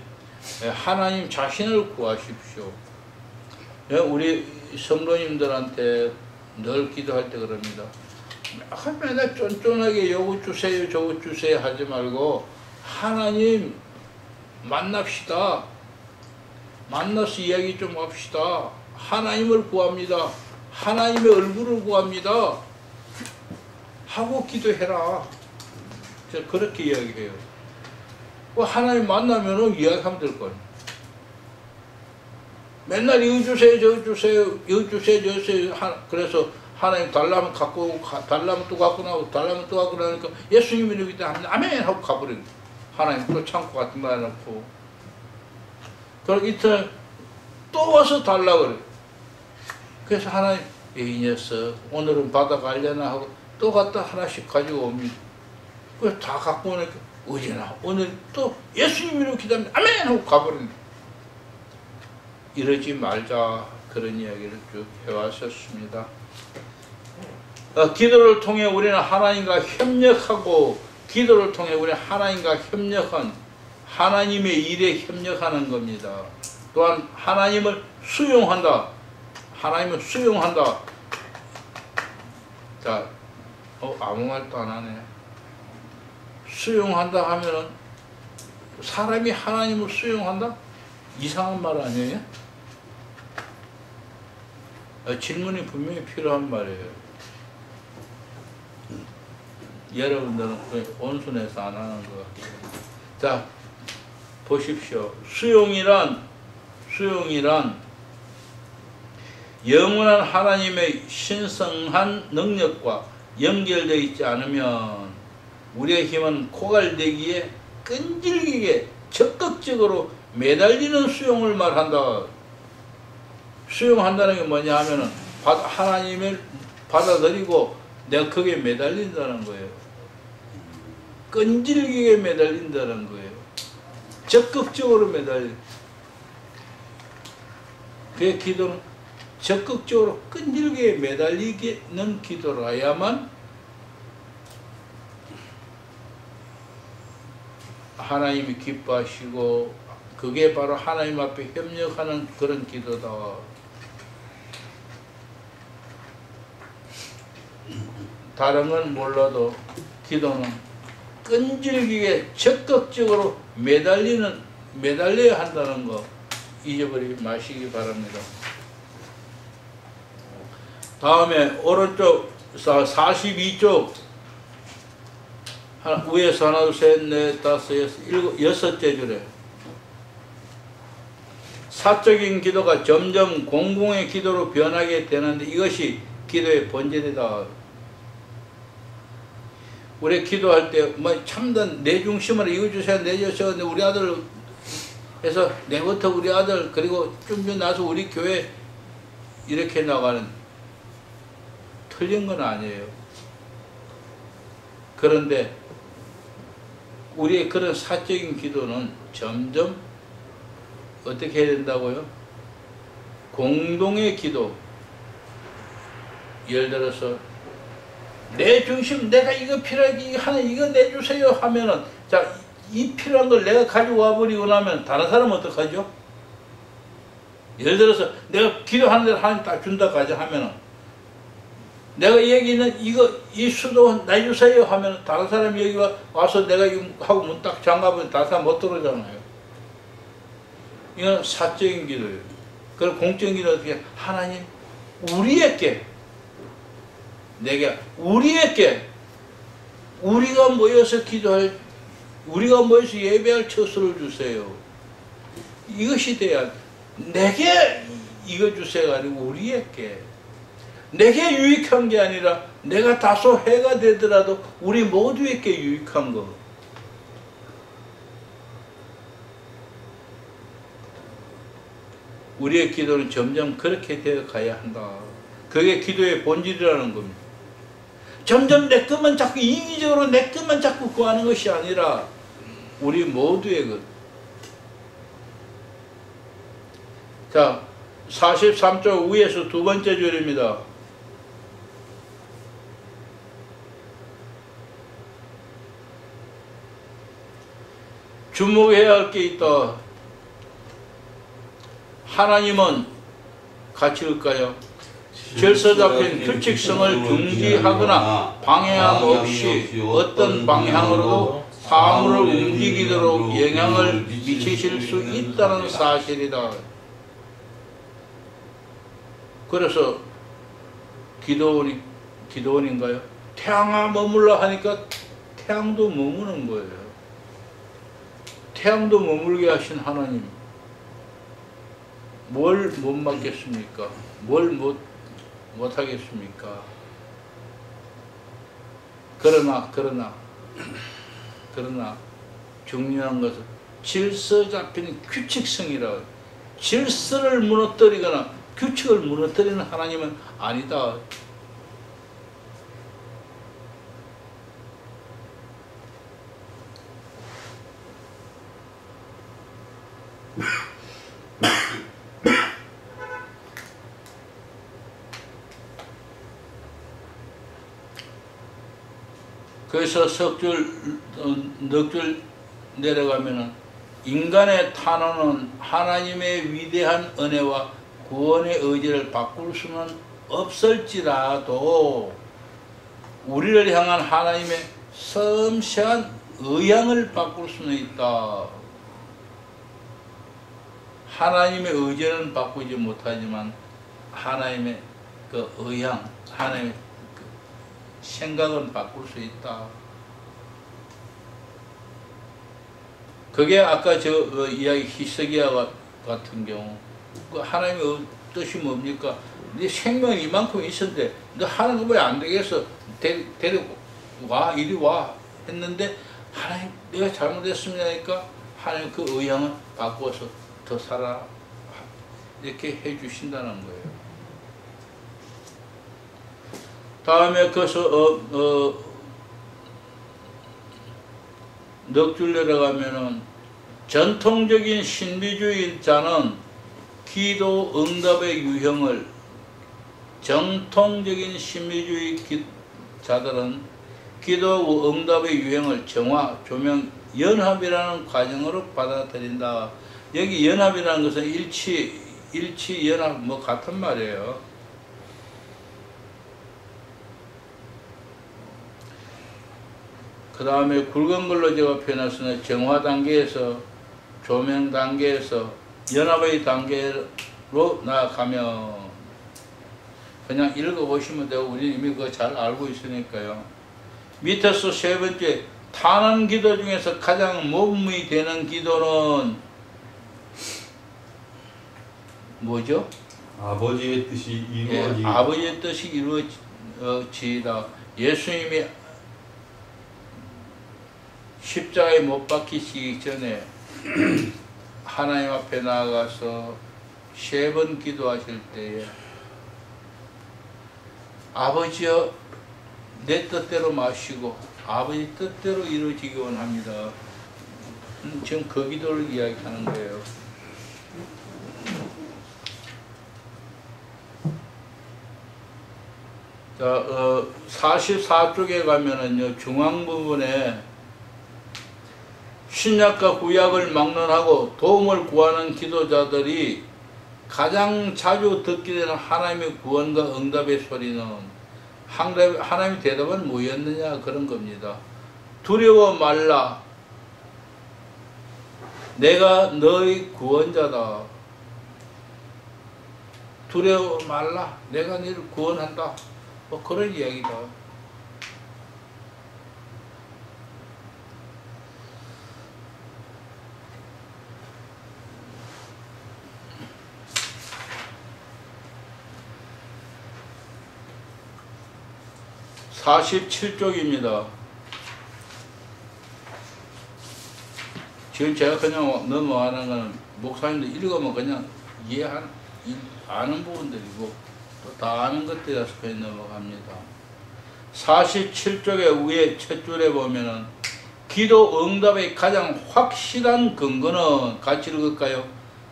하나님 자신을 구하십시오. 우리 성도님들한테 늘 기도할 때 그럽니다. 맨날 쫀쫀하게 요거 주세요 저거 주세요 하지 말고 하나님 만납시다. 만나서 이야기 좀 합시다. 하나님을 구합니다. 하나님의 얼굴을 구합니다. 하고 기도해라. 제가 그렇게 이야기해요. 하나님 만나면은 이야기하면 될 거예요. 맨날 이거 주세요 저거 주세요 이거 주세요 저거 주세요. 그래서 하나님 달라면 갖고 오고 달라면 또 갖고 나오고 달라면 또 갖고 나오니까 예수님이 여기 있다 하면 아멘 하고 가버리고 하나님 또 창고 같은 거 해놓고 그럼 이틀 또 와서 달라 그래. 그래서 하나님 이 녀석 오늘은 받아가려나 하고 또 갖다 하나씩 가지고 옵니다. 그래서 다 갖고 오니까 어제나 오늘 또 예수님으로 기도하면 아멘 하고 가버리는. 이러지 말자 그런 이야기를 쭉 해왔었습니다. 기도를 통해 우리는 하나님과 협력하고 기도를 통해 우리는 하나님과 협력한 하나님의 일에 협력하는 겁니다. 또한 하나님을 수용한다. 하나님을 수용한다. 자, 아무 말도 안 하네. 수용한다 하면은 사람이 하나님을 수용한다? 이상한 말 아니에요? 질문이 분명히 필요한 말이에요. 여러분들은 온순해서 안 하는 것 같아요. 자, 보십시오. 수용이란 영원한 하나님의 신성한 능력과 연결되어 있지 않으면 우리의 힘은 고갈되기에 끈질기게 적극적으로 매달리는 수용을 말한다. 수용한다는 게 뭐냐 하면은 하나님을 받아들이고 내가 거기에 매달린다는 거예요. 끈질기게 매달린다는 거예요. 적극적으로 매달린. 그 기도는 적극적으로 끈질기게 매달리는 기도라야만 하나님이 기뻐하시고 그게 바로 하나님 앞에 협력하는 그런 기도다. 다른 건 몰라도 기도는 끈질기게 적극적으로 매달려야 한다는 거 잊어버리지 마시기 바랍니다. 다음에 오른쪽 42쪽 위에서 하나, 둘, 셋, 넷, 다섯, 여섯, 일곱, 여섯째 줄에 사적인 기도가 점점 공공의 기도로 변하게 되는데 이것이 기도의 본질이다. 우리 기도할 때 뭐 참된 내 중심으로 이거 주세요, 내 주세요. 근데 우리 아들 해서 내부터 우리 아들 그리고 좀 나서 우리 교회 이렇게 나가는 틀린 건 아니에요. 그런데 우리의 그런 사적인 기도는 점점 어떻게 해야 된다고요? 공동의 기도. 예를 들어서 내 중심 내가 이거 필요하게 이거 내주세요 하면은 자, 이 필요한 걸 내가 가지고 와버리고 나면 다른 사람은 어떡하죠? 예를 들어서 내가 기도하는 대로 하나님 딱 준다 가자 하면은 내가 여기는 이 수도 내주세요 하면 다른 사람이 여기 와서 내가 이거 하고 문 딱 잠가보면 다른 사람 못 들어오잖아요. 이건 사적인 기도예요. 그리고 공적인 기도 어떻게 하나님 우리에게 우리가 모여서 기도할 우리가 모여서 예배할 처소를 주세요. 이것이 돼야 내게 이거 주세요가 아니고 우리에게 내게 유익한 게 아니라 내가 다소 해가 되더라도 우리 모두에게 유익한 거. 우리의 기도는 점점 그렇게 되어 가야 한다. 그게 기도의 본질이라는 겁니다. 점점 내 것만 자꾸 이기적으로 내 것만 자꾸 구하는 것이 아니라 우리 모두의 것. 자, 43쪽 위에서 두 번째 줄입니다. 주목해야 할 게 있다. 하나님은 같이 읽을까요? 질서 잡힌 규칙성을 중지하거나 방해함 없이 어떤 방향으로도 사물을 움직이도록 영향을 미치실 수 있다는 사실이다. 그래서 기도원인가요? 태양아 머물러 하니까 태양도 머무는 거예요. 태양도 머물게 하신 하나님. 뭘 못 맡겠습니까? 뭘 못 하겠습니까? 그러나 중요한 것은 질서 잡힌 규칙성이라. 질서를 무너뜨리거나 규칙을 무너뜨리는 하나님은 아니다. 그래서 넉 줄 내려가면은 인간의 탄원은 하나님의 위대한 은혜와 구원의 의지를 바꿀 수는 없을지라도 우리를 향한 하나님의 섬세한 의향을 바꿀 수는 있다. 하나님의 의지는 바꾸지 못하지만 하나님의 그 의향, 하나님의 그 생각은 바꿀 수 있다. 그게 아까 저 이야기 히스기야 같은 경우, 그 하나님의 뜻이 뭡니까? 네 생명이 이만큼 있었는데 너 하는 거 왜 안 되겠어? 데리고 와, 이리 와 했는데 하나님 내가 잘못했습니다 하니까 하나님 그 의향을 바꿔서 더 살아 이렇게 해주신다는 거예요. 다음에 그래서 넉 줄 내려가면은 전통적인 신비주의자는 기도 응답의 유형을 정통적인 신비주의자들은 기도 응답의 유형을 정화, 조명, 연합이라는 과정으로 받아들인다. 여기 연합이라는 것은 일치, 연합 뭐 같은 말이에요. 그 다음에 굵은 걸로 제가 표현했으나 정화 단계에서 조명 단계에서 연합의 단계로 나아가면 그냥 읽어보시면 되고 우리 이미 그거 잘 알고 있으니까요. 밑에서 세 번째 탄원 기도 중에서 가장 몸이 되는 기도는 뭐죠? 아버지의 뜻이 이루어지고 예, 아버지의 뜻이 이루어지다. 예수님이 십자가에 못 박히시기 전에 하나님 앞에 나아가서 3번 기도하실 때에 아버지여 내 뜻대로 마시고 아버지 뜻대로 이루어지기 원합니다. 지금 그 기도를 이야기하는 거예요. 자, 44쪽에 가면은요, 중앙 부분에 신약과 구약을 막론하고 도움을 구하는 기도자들이 가장 자주 듣게 되는 하나님의 구원과 응답의 소리는 하나님의 대답은 뭐였느냐 그런 겁니다. 두려워 말라. 내가 너의 구원자다. 두려워 말라. 내가 너를 구원한다. 뭐 그런 이야기다. (47쪽입니다) 지금 제가 그냥 넘어가는 거는 목사님들 읽으면 그냥 아는 부분들이고 또 다 아는 것들이라서 그냥 넘어갑니다. 47쪽의 위에 첫 줄에 보면은 기도 응답의 가장 확실한 근거는 같이 읽을까요?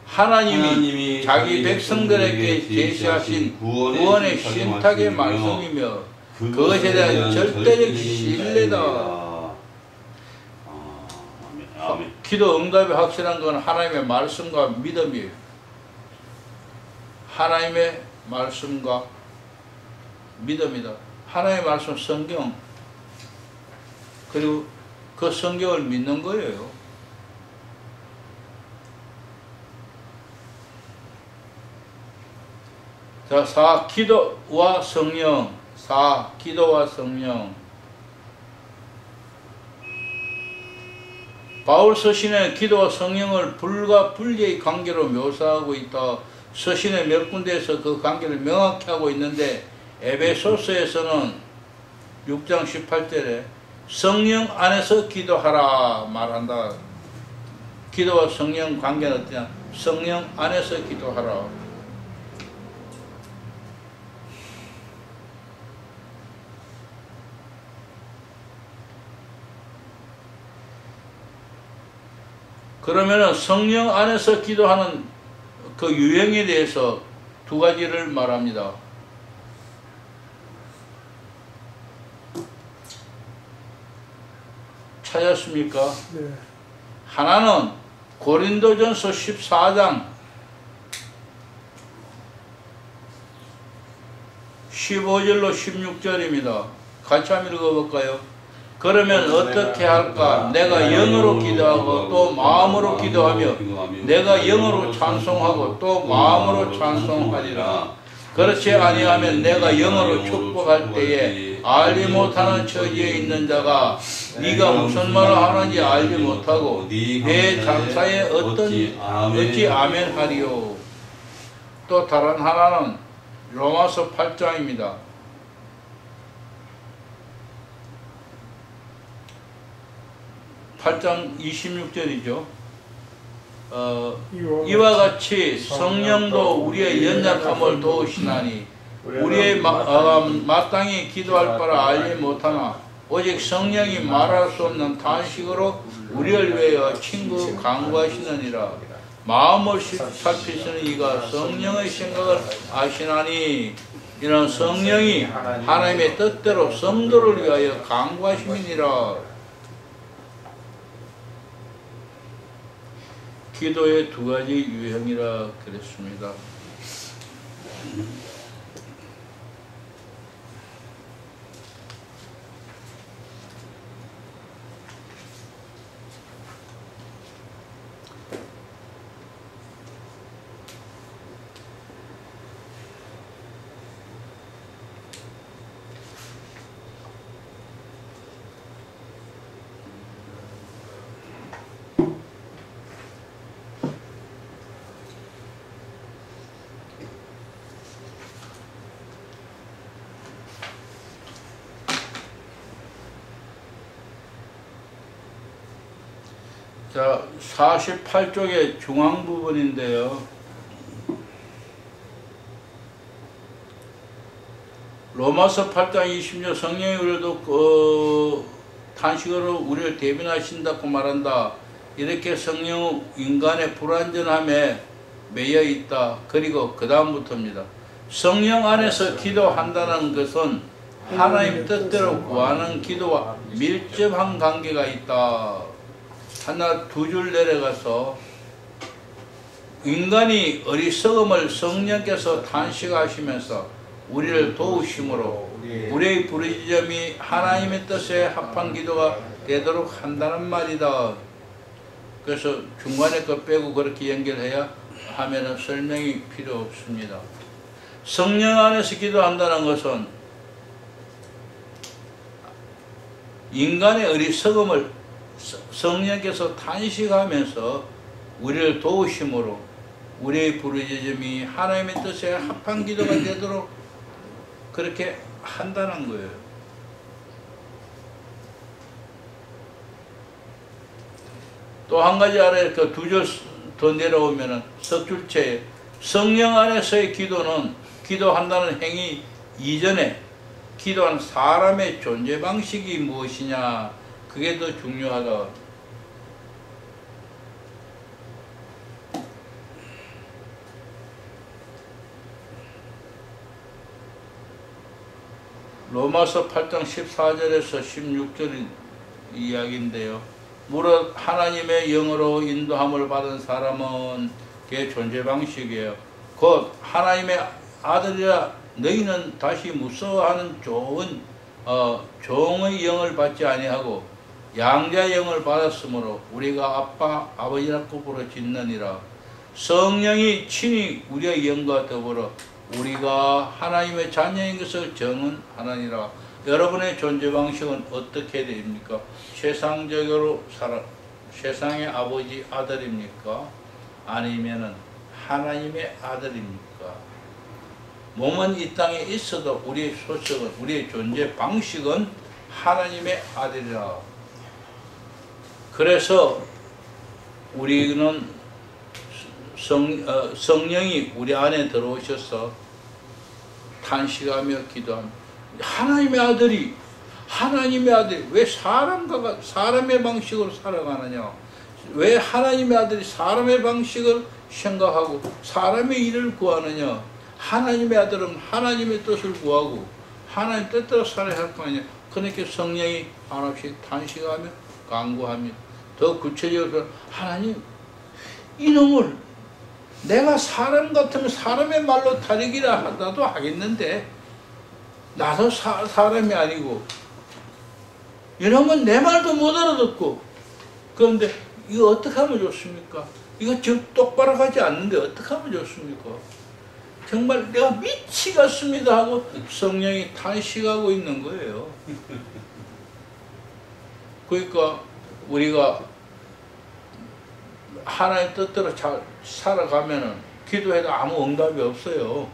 하나님이 자기 백성들에게 제시하신 구원의 신탁의 말씀이며 그것에 대한 절대적 신뢰다. 기도 응답이 확실한 건 하나님의 말씀과 믿음이에요. 하나님의 말씀과 믿음이다. 하나님의 말씀 성경, 그리고 그 성경을 믿는 거예요. 자, 4. 기도와 성령. 4. 기도와 성령. 바울 서신의 기도와 성령을 불과 분리의 관계로 묘사하고 있다. 서신의 몇 군데에서 그 관계를 명확히 하고 있는데 에베소서에서는 6장 18절에 성령 안에서 기도하라 말한다. 기도와 성령 관계는 어떠냐? 성령 안에서 기도하라. 그러면은 성령 안에서 기도하는 그 유형에 대해서 두 가지를 말합니다. 찾았습니까? 네. 하나는 고린도전서 14장 15절로 16절입니다. 같이 한번 읽어볼까요? 그러면 어떻게 할까? 내가 영으로 기도하고 또 마음으로 기도하며 내가 영으로 찬송하고 또 마음으로 찬송하리라. 그렇지 아니하면 내가 영으로 축복할 때에 알지 못하는 처지에 있는 자가 네가 무슨 말을 하는지 알지 못하고 내 장사에 어찌 아멘 하리요. 또 다른 하나는 로마서 8장입니다. 8장 26절이죠. 이와 같이 성령도 우리의 연약함을 도우시나니 우리의 마땅히 기도할 바를 알지 못하나 오직 성령이 말할 수 없는 탄식으로 우리를 위하여 친구 간구하시느니라. 마음을 살피시는 이가 성령의 생각을 아시나니 이는 성령이 하나님의 뜻대로 성도를 위하여 간구하심이니라. 기도의 두 가지 유형이라 그랬습니다. 자, 48쪽의 중앙 부분인데요. 로마서 8장 20절 성령이 우리도 탄식으로 우리를 대변하신다고 말한다. 이렇게 성령은 인간의 불완전함에 매여 있다. 그리고 그 다음부터입니다. 성령 안에서 기도한다는 것은 하나님 뜻대로 구하는 기도와 밀접한 관계가 있다. 하나 두 줄 내려가서 인간이 어리석음을 성령께서 탄식하시면서 우리를 도우심으로 우리의 부르짖음이 하나님의 뜻에 합한 기도가 되도록 한다는 말이다. 그래서 중간에 거 빼고 그렇게 연결해야 하면은 설명이 필요 없습니다. 성령 안에서 기도한다는 것은 인간의 어리석음을 성령께서 탄식하면서 우리를 도우심으로 우리의 부르짖음이 하나님의 뜻에 합한 기도가 되도록 그렇게 한다는 거예요. 또 한 가지 아래 그 두 줄 더 내려오면은 석줄체에 성령 안에서의 기도는 기도한다는 행위 이전에 기도한 사람의 존재 방식이 무엇이냐, 그게 더 중요하다. 로마서 8장 14절에서 16절 이야기인데요. 무릇 하나님의 영으로 인도함을 받은 사람은 그의 존재 방식이에요. 곧 하나님의 아들이라 너희는 다시 무서워하는 좋은 종의 영을 받지 아니하고 양자의 영을 받았으므로 우리가 아빠 아버지라고 부르짖느니라. 성령이 친히 우리의 영과 더불어 우리가 하나님의 자녀인 것을 증언하느니라. 여러분의 존재 방식은 어떻게 됩니까? 세상적으로 세상의 아버지 아들입니까? 아니면은 하나님의 아들입니까? 몸은 이 땅에 있어도 우리의 소속은, 우리의 존재 방식은 하나님의 아들이라. 그래서 우리는 성령이 우리 안에 들어오셔서 탄식하며 기도합니다. 하나님의 아들이 왜 사람의 방식으로 살아가느냐? 왜 하나님의 아들이 사람의 방식을 생각하고 사람의 일을 구하느냐? 하나님의 아들은 하나님의 뜻을 구하고 하나님 뜻대로 살아야 할 거 아니냐? 그렇게 성령이 하나씩 탄식하며 간구합니다. 더 구체적으로 하나님 이놈을 내가 사람 같으면 사람의 말로 다르기라 하다도 하겠는데 나도 사람이 아니고 이놈은 내 말도 못 알아듣고 그런데 이거 어떻게 하면 좋습니까? 이거 지금 똑바로 가지 않는데 어떻게 하면 좋습니까? 정말 내가 미치겠습니다 하고 성령이 탄식하고 있는 거예요. 그러니까 우리가 하나님 뜻대로 잘 살아가면은 기도해도 아무 응답이 없어요.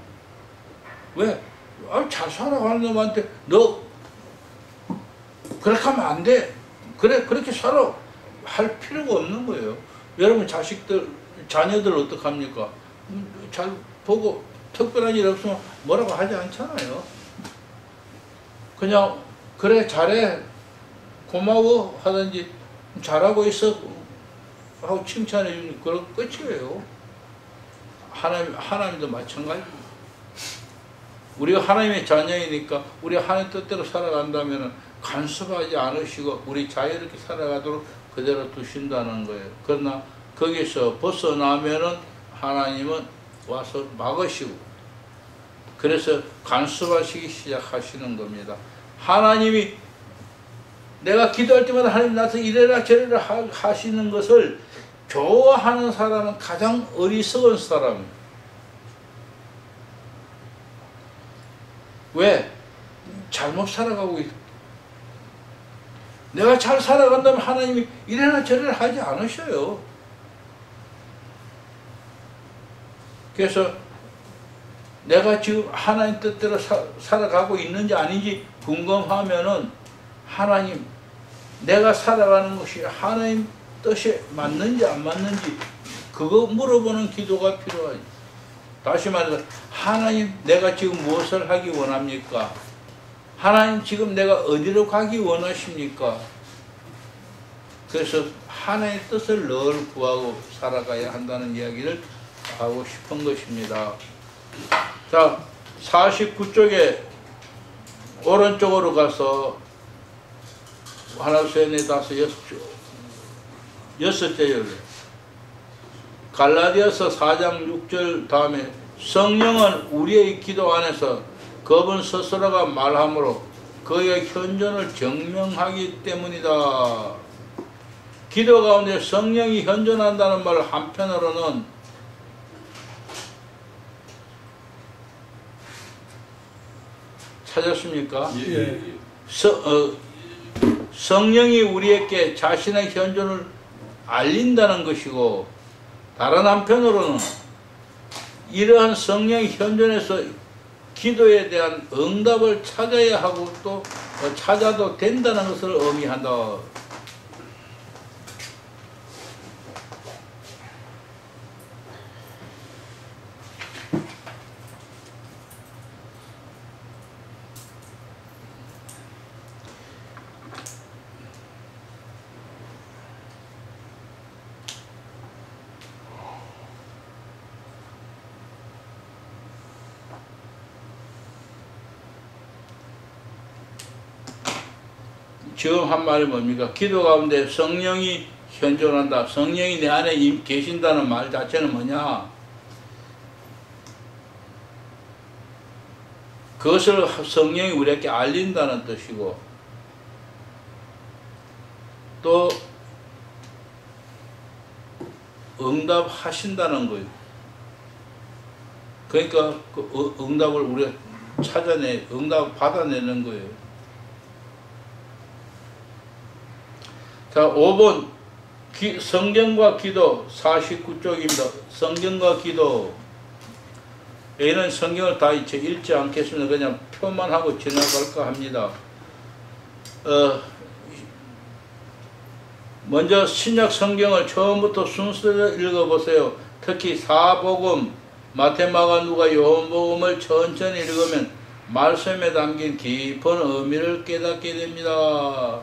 왜? 잘 살아가는 놈한테 너 그렇게 하면 안 돼. 그래 그렇게 살아 할 필요가 없는 거예요. 여러분 자녀들 어떡합니까? 잘 보고 특별한 일 없으면 뭐라고 하지 않잖아요. 그냥 그래 잘해 고마워 하든지 잘하고 있어 하고 칭찬해 주는 그런 끝이에요. 하나님도 마찬가지입니다. 우리가 하나님의 자녀이니까 우리 하나님 뜻대로 살아간다면 간섭하지 않으시고 우리 자유롭게 살아가도록 그대로 두신다는 거예요. 그러나 거기서 벗어나면은 하나님은 와서 막으시고 그래서 간섭하시기 시작하시는 겁니다. 하나님이 내가 기도할 때마다 하나님 나한테 이래라 저래라 하시는 것을 좋아하는 사람은 가장 어리석은 사람이에요. 왜? 잘못 살아가고 있어. 내가 잘 살아간다면 하나님이 이래라 저래라 하지 않으셔요. 그래서 내가 지금 하나님 뜻대로 살아가고 있는지 아닌지 궁금하면은 하나님 내가 살아가는 것이 하나님 뜻에 맞는지 안 맞는지 그거 물어보는 기도가 필요하지. 다시 말해서 하나님 내가 지금 무엇을 하기 원합니까? 하나님 지금 내가 어디로 가기 원하십니까? 그래서 하나님의 뜻을 늘 구하고 살아가야 한다는 이야기를 하고 싶은 것입니다. 자, 49쪽에 오른쪽으로 가서 하나, 셋, 넷, 다섯, 여섯째 열. 갈라디아서 4장 6절 다음에 성령은 우리의 기도 안에서 그분 스스로가 말하므로 그의 현존을 증명하기 때문이다. 기도 가운데 성령이 현존한다는 말 한편으로는 찾았습니까? 예. 성령이 우리에게 자신의 현존을 알린다는 것이고 다른 한편으로는 이러한 성령의 현존에서 기도에 대한 응답을 찾아야 하고 또 찾아도 된다는 것을 의미한다. 지금 한 말이 뭡니까? 기도 가운데 성령이 현존한다. 성령이 내 안에 계신다는 말 자체는 뭐냐? 그것을 성령이 우리에게 알린다는 뜻이고 또 응답하신다는 거예요. 그러니까 그 응답을 우리가 응답 받아내는 거예요. 자, 5번 성경과 기도 49쪽입니다. 성경과 기도. 얘는 성경을 다 읽지 않겠습니다. 그냥 표만 하고 지나갈까 합니다. 먼저 신약 성경을 처음부터 순서대로 읽어보세요. 특히 사복음, 마태, 마가, 누가, 요한복음을 천천히 읽으면 말씀에 담긴 깊은 의미를 깨닫게 됩니다.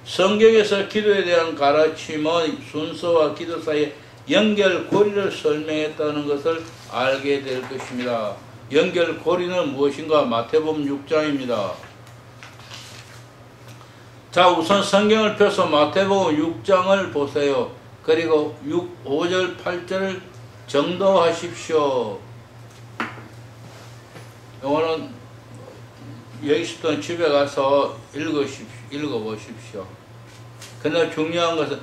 성경에서 기도에 대한 가르침은 순서와 기도 사이의 연결고리를 설명했다는 것을 알게 될 것입니다. 연결고리는 무엇인가? 마태복음 6장입니다. 자, 우선 성경을 펴서 마태복음 6장을 보세요. 그리고 5절 8절을 정도하십시오. 이거는 여기서부터 집에 가서 읽어보십시오. 그러나 중요한 것은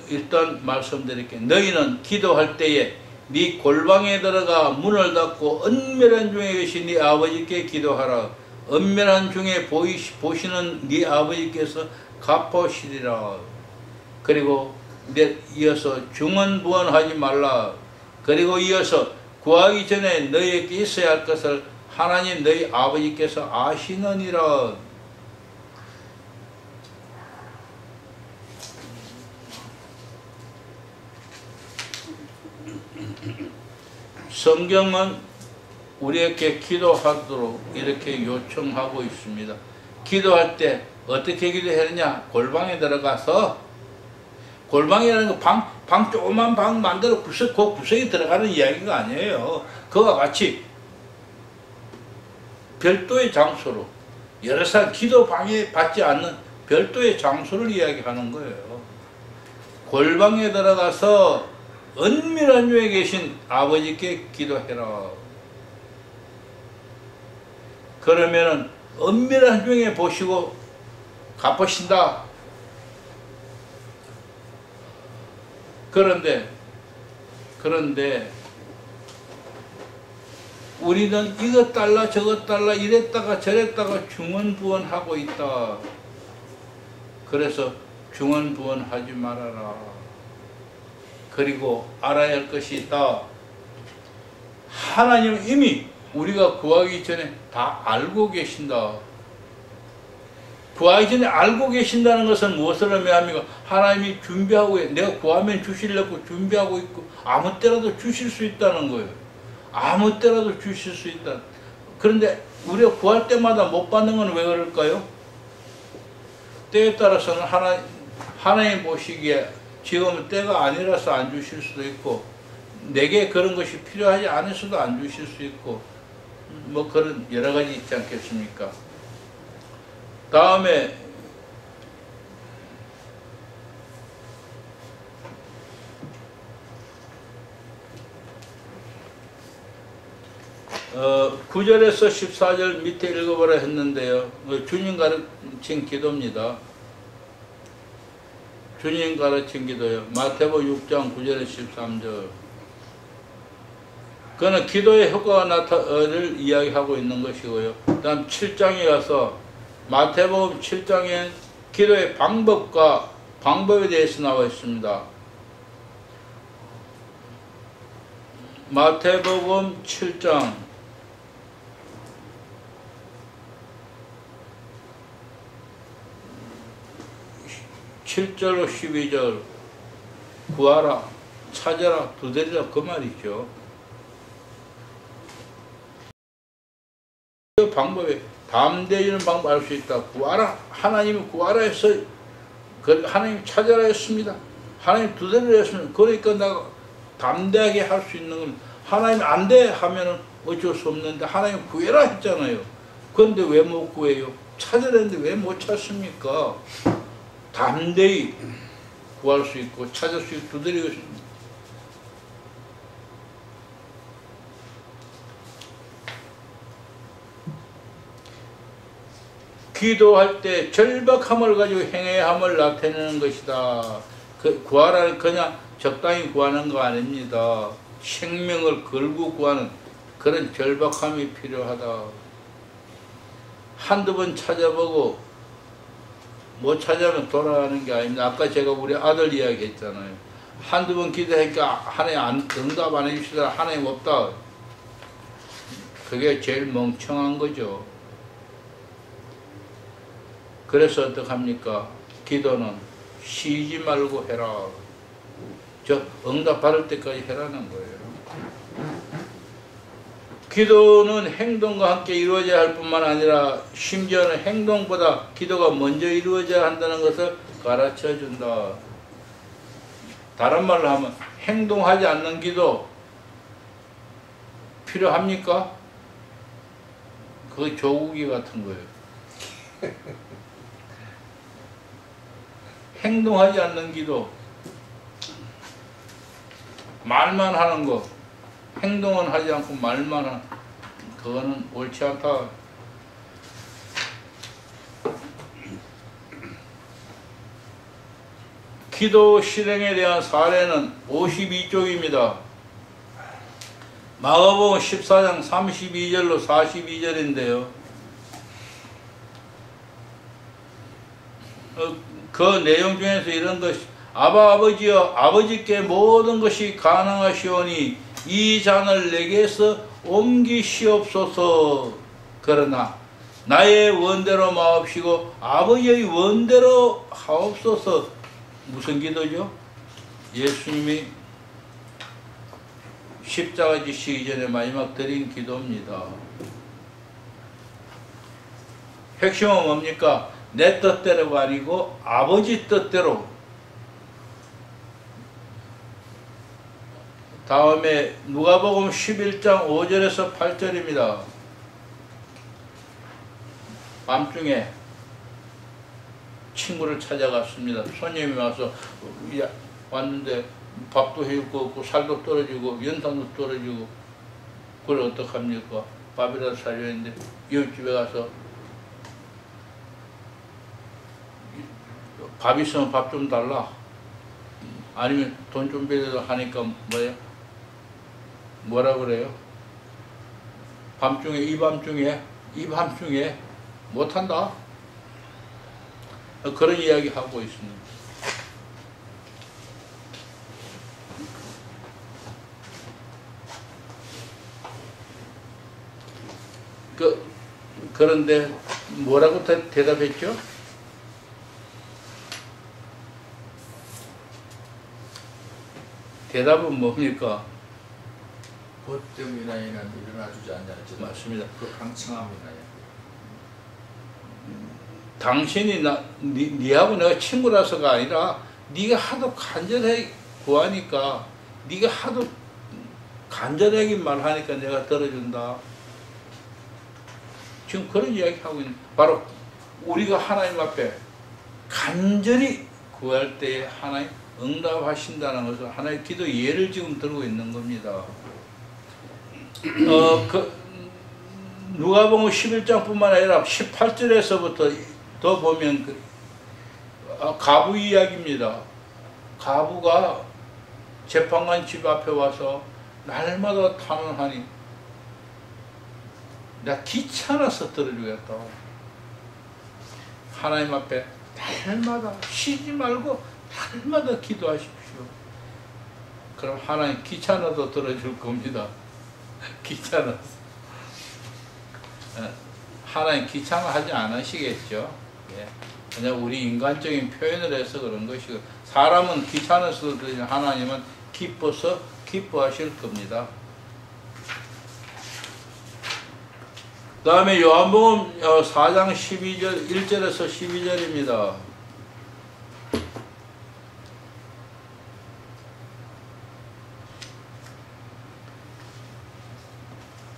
일단 말씀드릴게요. 너희는 기도할 때에 네 골방에 들어가 문을 닫고 은밀한 중에 계신 네 아버지께 기도하라. 은밀한 중에 보시는 네 아버지께서 갚으시리라. 그리고 이어서 중언부언하지 말라. 그리고 이어서 구하기 전에 너희에게 있어야 할 것을 하나님 너희 아버지께서 아시느니라. 성경은 우리에게 기도하도록 이렇게 요청하고 있습니다. 기도할 때 어떻게 기도하느냐? 골방에 들어가서, 골방이라는 거 방 조그만 방 만들어 그 구석에 들어가는 이야기가 아니에요. 그와 같이 별도의 장소로, 여러 사람 기도 방해 받지 않는 별도의 장소를 이야기하는 거예요. 골방에 들어가서 은밀한 중에 계신 아버지께 기도해라. 그러면은 은밀한 중에 보시고 갚으신다. 그런데 우리는 이것 달라 저것 달라 이랬다가 저랬다가 중언부언하고 있다. 그래서 중언부언하지 말아라. 그리고 알아야 할 것이 있다. 하나님은 이미 우리가 구하기 전에 다 알고 계신다. 구하기 전에 알고 계신다는 것은 무엇을 의미합니까? 하나님이 준비하고, 내가 구하면 주시려고 준비하고 있고 아무 때라도 주실 수 있다는 거예요. 아무 때라도 주실 수 있다. 그런데 우리가 구할 때마다 못 받는 건 왜 그럴까요? 때에 따라서는 하나님 보시기에 지금은 때가 아니라서 안 주실 수도 있고, 내게 그런 것이 필요하지 않아서도 안 주실 수 있고, 뭐 그런 여러 가지 있지 않겠습니까? 다음에 (9절에서 14절) 밑에 읽어보라 했는데요. 주님 가르친 기도입니다. 주님 가르친 기도요. 마태복음 6장 9절에서 13절. 그는 기도의 효과가 나타를 이야기하고 있는 것이고요. 그 다음 7장에 가서 마태복음 7장에 기도의 방법에 대해서 나와 있습니다. 마태복음 7장 7절로 12절 구하라, 찾아라, 두드리라 그 말이죠. 그 방법에 담대히는 방법 알 수 있다. 구하라. 하나님이 구하라 해서 하나님 찾아라 했습니다. 하나님 두드리라 했습니다. 그러니까 내가 담대하게 할 수 있는 건, 하나님 안 돼 하면은 어쩔 수 없는데 하나님 구해라 했잖아요. 그런데 왜 못 구해요? 찾으려는데 왜 못 찾습니까? 담대히 구할 수 있고 찾을 수 있고 두드리고 있습니다. 기도할 때 절박함을 가지고 행해야 함을 나타내는 것이다. 구하라는 그냥 적당히 구하는 거 아닙니다. 생명을 걸고 구하는 그런 절박함이 필요하다. 한두 번 찾아보고 못 찾아면 돌아가는 게 아닙니다. 아까 제가 우리 아들 이야기 했잖아요. 한두 번 기도하니까 하나님 응답 안 해주시더라. 하나님 없다. 그게 제일 멍청한 거죠. 그래서 어떡합니까? 기도는 쉬지 말고 해라. 응답 받을 때까지 해라는 거예요. 기도는 행동과 함께 이루어져야 할 뿐만 아니라 심지어는 행동보다 기도가 먼저 이루어져야 한다는 것을 가르쳐준다. 다른 말로 하면 행동하지 않는 기도 필요합니까? 그거 조국이 같은 거예요. 행동하지 않는 기도, 말만 하는 거, 행동은 하지 않고 말만 하는, 그거는 옳지 않다. 기도 실행에 대한 사례는 52쪽입니다. 마가복음 14장 32절로 42절인데요. 그 내용 중에서 이런 것이, 아버지여, 아버지께 모든 것이 가능하시오니 이 잔을 내게서 옮기시옵소서. 그러나 나의 원대로 마옵시고 아버지의 원대로 하옵소서. 무슨 기도죠? 예수님이 십자가 지시기 전에 마지막 드린 기도입니다. 핵심은 뭡니까? 내 뜻대로가 아니고 아버지 뜻대로. 다음에 누가복음 11장 5절에서 8절입니다. 밤중에 친구를 찾아갔습니다. 손님이 와서 왔는데 밥도 해줄 거 없고 살도 떨어지고 연탄도 떨어지고, 그걸 어떡합니까? 밥이라도 사줘야 했는데 이웃집에 가서 밥 있으면 밥 좀 달라, 아니면 돈 좀 빌려서 하니까 뭐라 그래요? 밤중에, 이 밤중에 못한다? 그런 이야기 하고 있습니다. 그런데 뭐라고 대답했죠? 대답은 뭡니까? 것 때문이나이나 일어나주지 않냐. 맞습니다. 그 강청함이나요. 당신이 니하고 내가 친구라서가 아니라 네가 하도 간절하게 구하니까, 네가 하도 간절하게 말하니까 내가 들어준다. 지금 그런 이야기 하고 있는, 바로 우리가 하나님 앞에 간절히 구할 때에 하나님 응답하신다는 것을 하나의 기도 예를 지금 들고 있는 겁니다. 누가복음 11장뿐만 아니라 18절에서부터 더 보면 가부 이야기입니다. 가부가 재판관 집 앞에 와서 날마다 탄원하니 내가 귀찮아서 들어주겠다고. 하나님 앞에 날마다 쉬지 말고 날마다 기도하십시오. 그럼 하나님 귀찮아도 들어줄 겁니다. 귀찮아서. 하나님 귀찮아하지 않으시겠죠. 예. 그냥 우리 인간적인 표현을 해서 그런 것이고, 사람은 귀찮아서 들으니 하나님은 기뻐서 기뻐하실 겁니다. 그 다음에 요한복음 4장 12절 1절에서 12절입니다.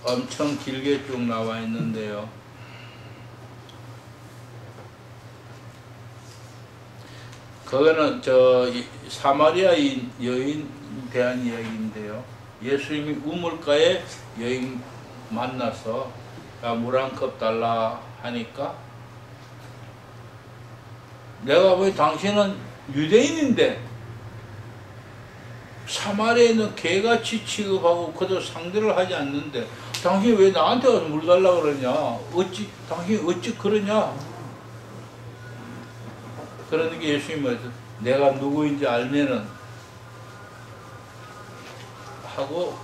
엄청 길게 쭉 나와 있는데요. 그거는 사마리아 여인에 대한 이야기인데요. 예수님이 우물가에 여인 만나서 물 한 컵 달라 하니까, 내가 왜 당신은 유대인인데 사마리아에 있는 개같이 취급하고 그도 상대를 하지 않는데 당신이 왜 나한테 와서 물 달라고 그러냐? 당신이 어찌 그러냐? 그러는 게 예수님이 말해서 내가 누구인지 알면은 하고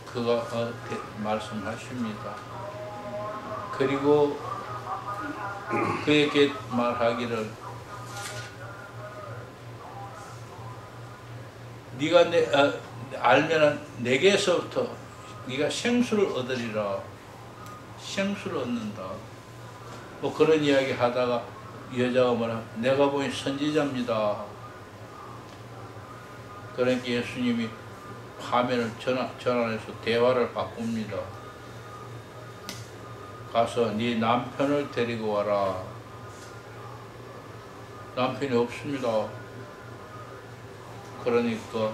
그가 말씀하십니다. 그리고 그에게 말하기를, 네가 알면은 내게서부터 네가 생수를 얻으리라. 생수를 얻는다. 뭐 그런 이야기 하다가 여자가 뭐라, 내가 보니 선지자입니다. 그러니까 예수님이 화면을 전환해서 대화를 바꿉니다. 가서 네 남편을 데리고 와라. 남편이 없습니다. 그러니까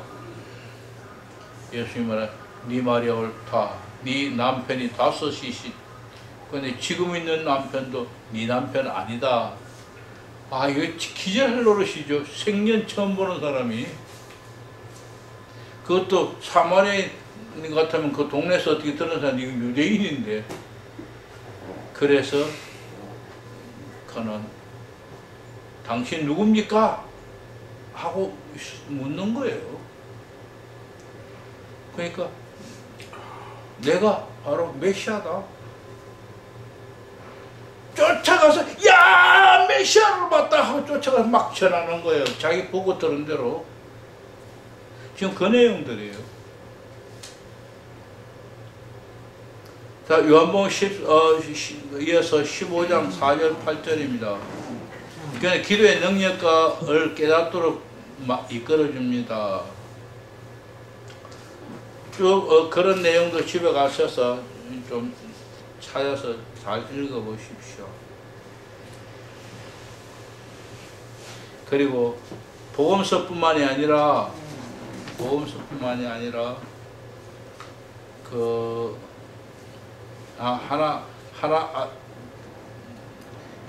예수님 말해 네 말이 옳다. 네 남편이 5이시. 근데 지금 있는 남편도 네 남편 아니다. 아, 이거 기절할 노릇이죠. 생전 처음 보는 사람이. 그것도 사마리아인 같으면 그 동네에서 어떻게 들은 사람이 유대인인데. 그래서 그는 당신 누굽니까? 하고 묻는 거예요. 그러니까 내가 바로 메시아다. 쫓아가서 야 메시아를 봤다 하고 쫓아가서 막 전하는 거예요. 자기 보고 들은 대로. 지금 그 내용들이에요. 자, 요한복음 이어서 15장 4절 8절입니다. 그러니까 기도의 능력을 깨닫도록 이끌어줍니다. 쭉 그런 내용도 집에 가셔서 좀 찾아서 잘 읽어보십시오. 그리고 복음서뿐만이 아니라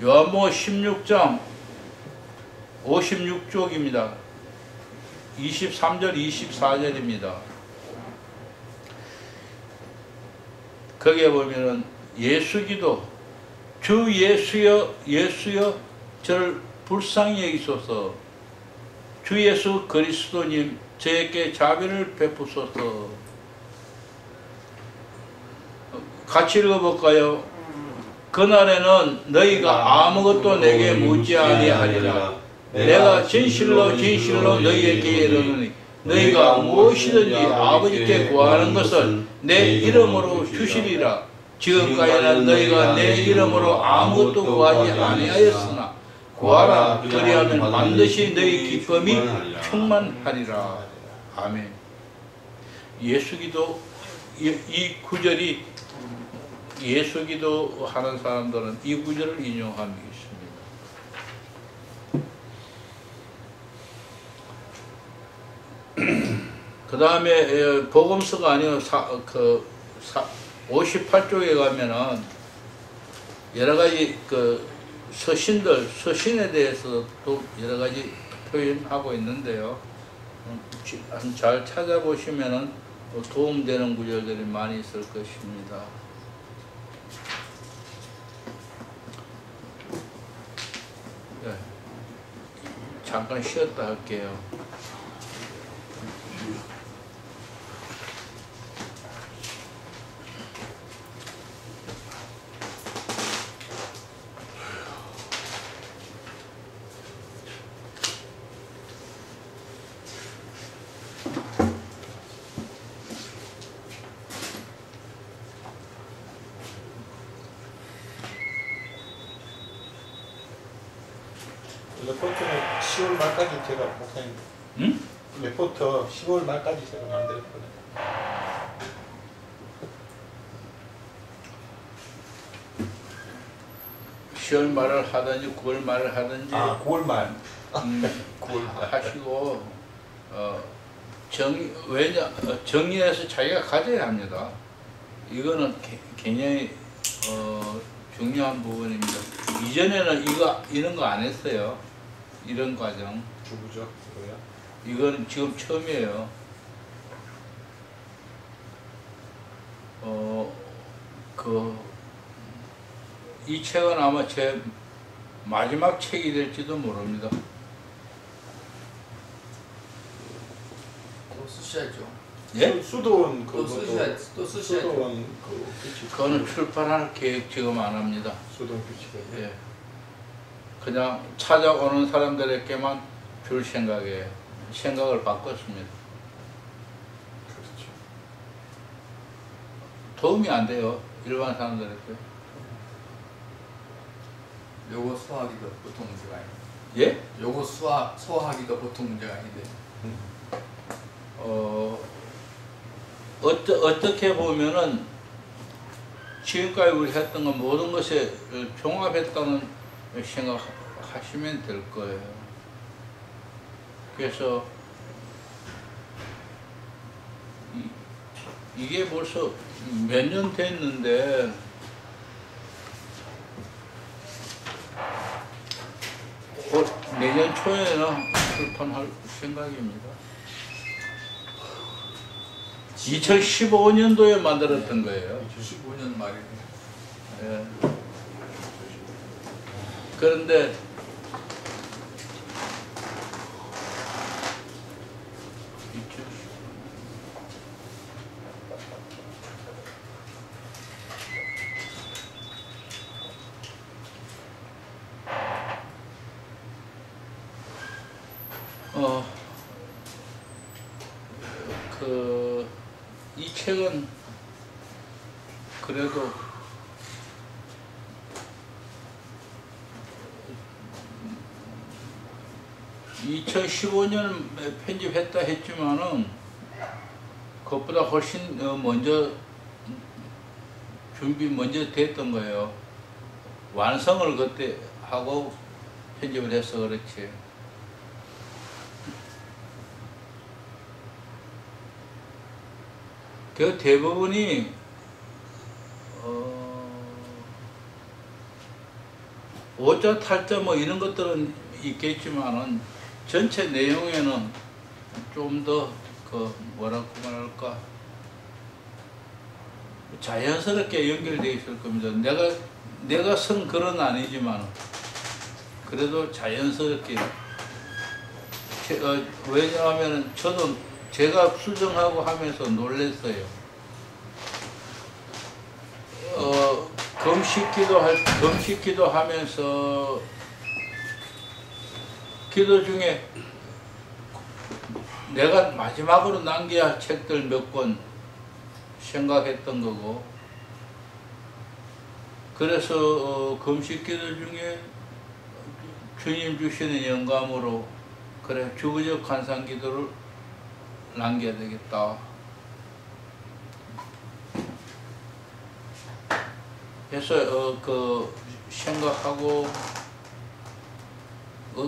요한복음 16장 56쪽입니다. 23절 24절입니다. 거기에 보면은 예수기도 주 예수여 저를 불쌍히 여기소서. 주 예수 그리스도님 저에게 자비를 베푸소서. 같이 읽어볼까요? 그날에는 너희가 아무것도 내게 묻지 아니하리라. 내가 진실로 너희에게 이르노니 너희가 무엇이든지 아버지께 구하는 것을 내 이름으로 주시리라. 지금까지는 너희가 내 이름으로 아무것도 구하지 아니하였으나 구하라. 그리하면 반드시 너희 기쁨이 충만하리라. 아멘. 예수기도 이 구절이 예수기도 하는 사람들은 이 구절을 인용하고 있습니다. 그 다음에 복음서가 아니고 58쪽에 가면은 여러 가지 그 서신에 대해서도 여러 가지 표현하고 있는데요. 잘 찾아보시면은 도움되는 구절들이 많이 있을 것입니다. 네. 잠깐 쉬었다 할게요. 레포트는 10월 말까지 제가 목사님. 응? 레포트 10월 말까지 제가 만들었거든요. 10월 말을 하든지 9월 말을 하든지 9월 말. 9월 하시고 정리해서 자기가 가져야 합니다. 이거는 굉장히 중요한 부분입니다. 이전에는 이런 거 안 했어요. 이런 과정. 누구죠? 그거요? 이건 지금 처음이에요. 이 책은 아마 제 마지막 책이 될지도 모릅니다. 또 쓰셔야죠. 예? 수도원 또 쓰셔야죠. 수도원 그 규칙. 그거는 출판할 계획 지금 안 합니다. 수도원 규칙이요. 예. 그냥 찾아오는 사람들에게만 줄 생각이에요. 생각을 바꿨습니다. 그렇죠. 도움이 안 돼요. 일반 사람들에게. 요거 소화하기도 보통 문제가 아닌데. 예? 요거 소화하기도 보통 문제가 아닌데. 어떻게 보면은 지금까지 우리 했던 건 모든 것에 종합했다는 생각하시면 될 거예요. 그래서 이게 벌써 몇 년 됐는데 곧 내년 초에는 출판할 생각입니다. 2015년도에 만들었던 거예요. 15년 말이네요. 예. 그런데 이 책은 그래도 (2015년) 편집했다 했지만은 그것보다 훨씬 먼저 준비 먼저 됐던 거예요. 완성을 그때 하고 편집을 해서 그렇지. 그 대부분이 오자 탈자 뭐 이런 것들은 있겠지만은 전체 내용에는 좀 더 그 뭐라고 말할까 자연스럽게 연결되어 있을 겁니다. 내가 쓴 글은 아니지만 그래도 자연스럽게 왜냐하면 저도 제가 수정하고 하면서 놀랐어요. 금식기도 하면서 기도 중에 내가 마지막으로 남겨야 할 책들 몇 권 생각했던 거고, 그래서 금식기도 중에 주님 주시는 영감으로 그래 주부적 관상기도를 남겨야 되겠다. 그래서 그 생각하고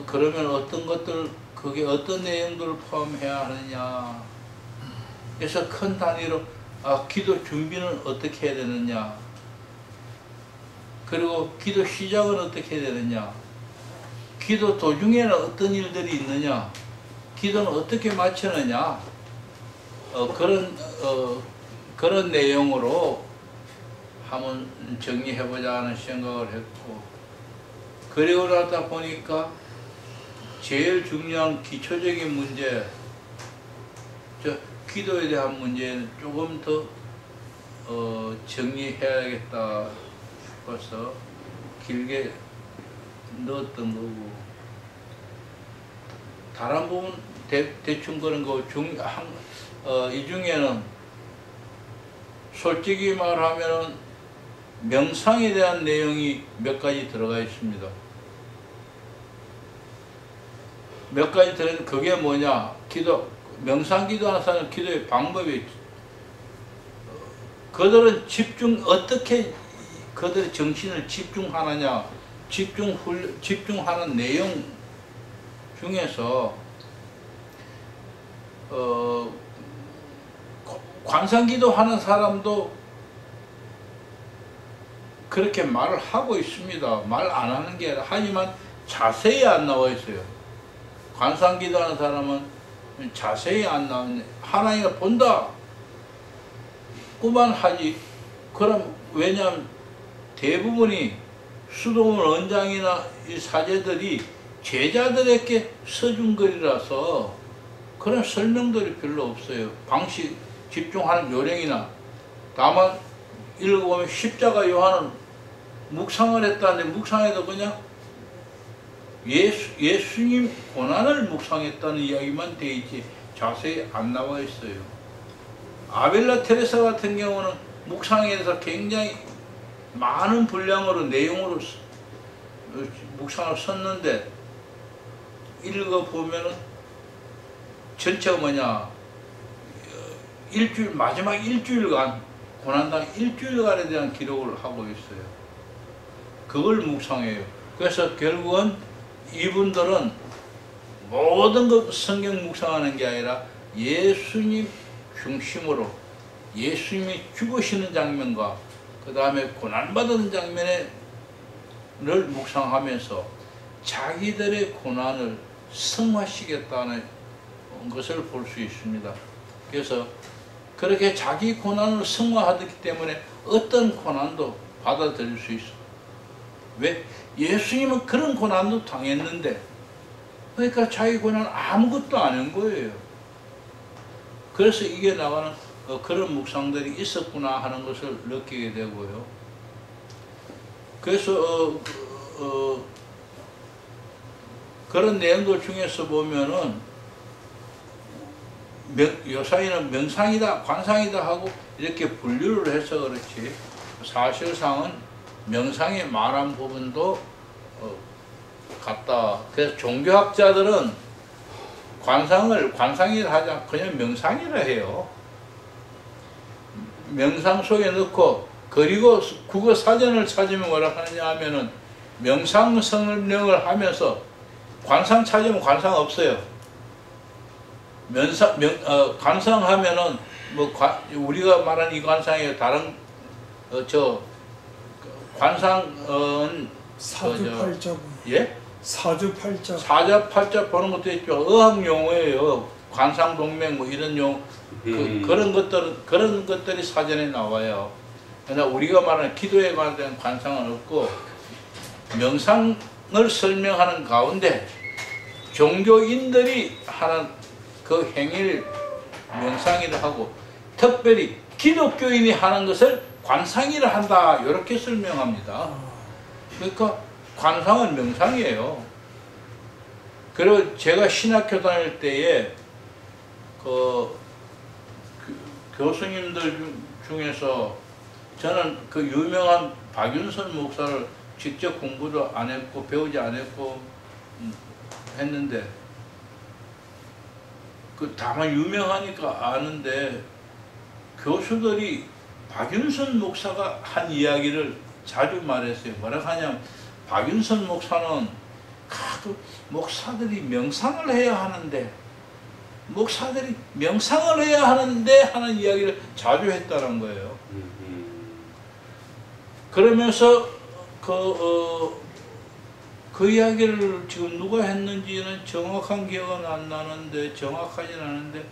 그러면 어떤 것들 그게 어떤 내용들을 포함해야 하느냐. 그래서 큰 단위로 기도 준비는 어떻게 해야 되느냐. 그리고 기도 시작은 어떻게 해야 되느냐. 기도 도중에는 어떤 일들이 있느냐. 기도는 어떻게 마치느냐. 그런 내용으로 한번 정리해보자 하는 생각을 했고, 그리고 나다 보니까 제일 중요한 기초적인 문제, 기도에 대한 문제는 조금 더 정리해야겠다 싶어서 길게 넣었던 거고, 다른 부분 대충 그런 거 이 중에는 솔직히 말하면 명상에 대한 내용이 몇 가지 들어가 있습니다. 몇 가지 들어있는 그게 뭐냐? 명상 기도하는 사람은 기도의 방법이 그들은 어떻게 그들의 정신을 집중하느냐, 집중하는 내용 중에서 관상기도 하는 사람도 그렇게 말을 하고 있습니다. 말 안 하는 게 아니라, 하지만 자세히 안 나와 있어요. 관상기도 하는 사람은 자세히 안 나오네. 하나님을 본다 꾸만 하지. 그럼 왜냐하면 대부분이 수도문 원장이나 이 사제들이 제자들에게 써준 글이라서 그런 설명들이 별로 없어요. 집중하는 요령이나. 다만 읽어보면 십자가 요한은 묵상을 했다는데, 묵상해도 그냥 예수님 고난을 묵상했다는 이야기만 돼 있지 자세히 안 나와 있어요. 아벨라 테레사 같은 경우는 묵상에 대해서 굉장히 많은 분량으로 내용으로 묵상을 썼는데, 읽어보면은 전체가 뭐냐, 마지막 일주일간, 고난당 일주일간에 대한 기록을 하고 있어요. 그걸 묵상해요. 그래서 결국은 이분들은 모든 것 성경 묵상하는 게 아니라 예수님 중심으로 예수님이 죽으시는 장면과 그 다음에 고난받은 장면을 묵상하면서 자기들의 고난을 승화시켰다는 것을 볼 수 있습니다. 그래서 그렇게 자기 고난을 승화하기 때문에 어떤 고난도 받아들일 수 있어. 왜? 예수님은 그런 고난도 당했는데, 그러니까 자기 고난은 아무것도 아닌 거예요. 그래서 이게 나가는 그런 묵상들이 있었구나 하는 것을 느끼게 되고요. 그래서 그런 내용들 중에서 보면은 요사이는 명상이다, 관상이다 하고 이렇게 분류를 해서 그렇지, 사실상은 명상에 말한 부분도 같다. 그래서 종교학자들은 관상이라 하지 않고 그냥 명상이라 해요. 명상 속에 넣고, 그리고 국어 사전을 찾으면 뭐라 하느냐 하면은 명상 설명을 하면서 관상 찾으면 관상 없어요. 관상하면은 뭐 우리가 말하는 이 관상이에요. 다른 관상은 사주팔자. 예? 사주팔자. 사자팔자 보는 것도 있죠. 의학 용어예요. 관상동맥 뭐 이런 용 그런 것들이 사전에 나와요. 그러나 우리가 말하는 기도에 관한 관상은 없고, 명상을 설명하는 가운데 종교인들이 하는 그 행위를 명상이라 하고, 특별히 기독교인이 하는 것을 관상이라 한다, 이렇게 설명합니다. 그러니까 관상은 명상이에요. 그리고 제가 신학교 다닐 때에 교수님들 중에서 저는 그 유명한 박윤선 목사를 직접 공부도 안 했고 배우지 안 했고 했는데, 다만 유명하니까 아는데, 교수들이 박윤선 목사가 한 이야기를 자주 말했어요. 뭐라 하냐면, 박윤선 목사는 목사들이 명상을 해야 하는데 하는 이야기를 자주 했다는 거예요. 그러면서 그 이야기를 지금 누가 했는지는 정확한 기억은 안 나는데, 정확하진 않은데,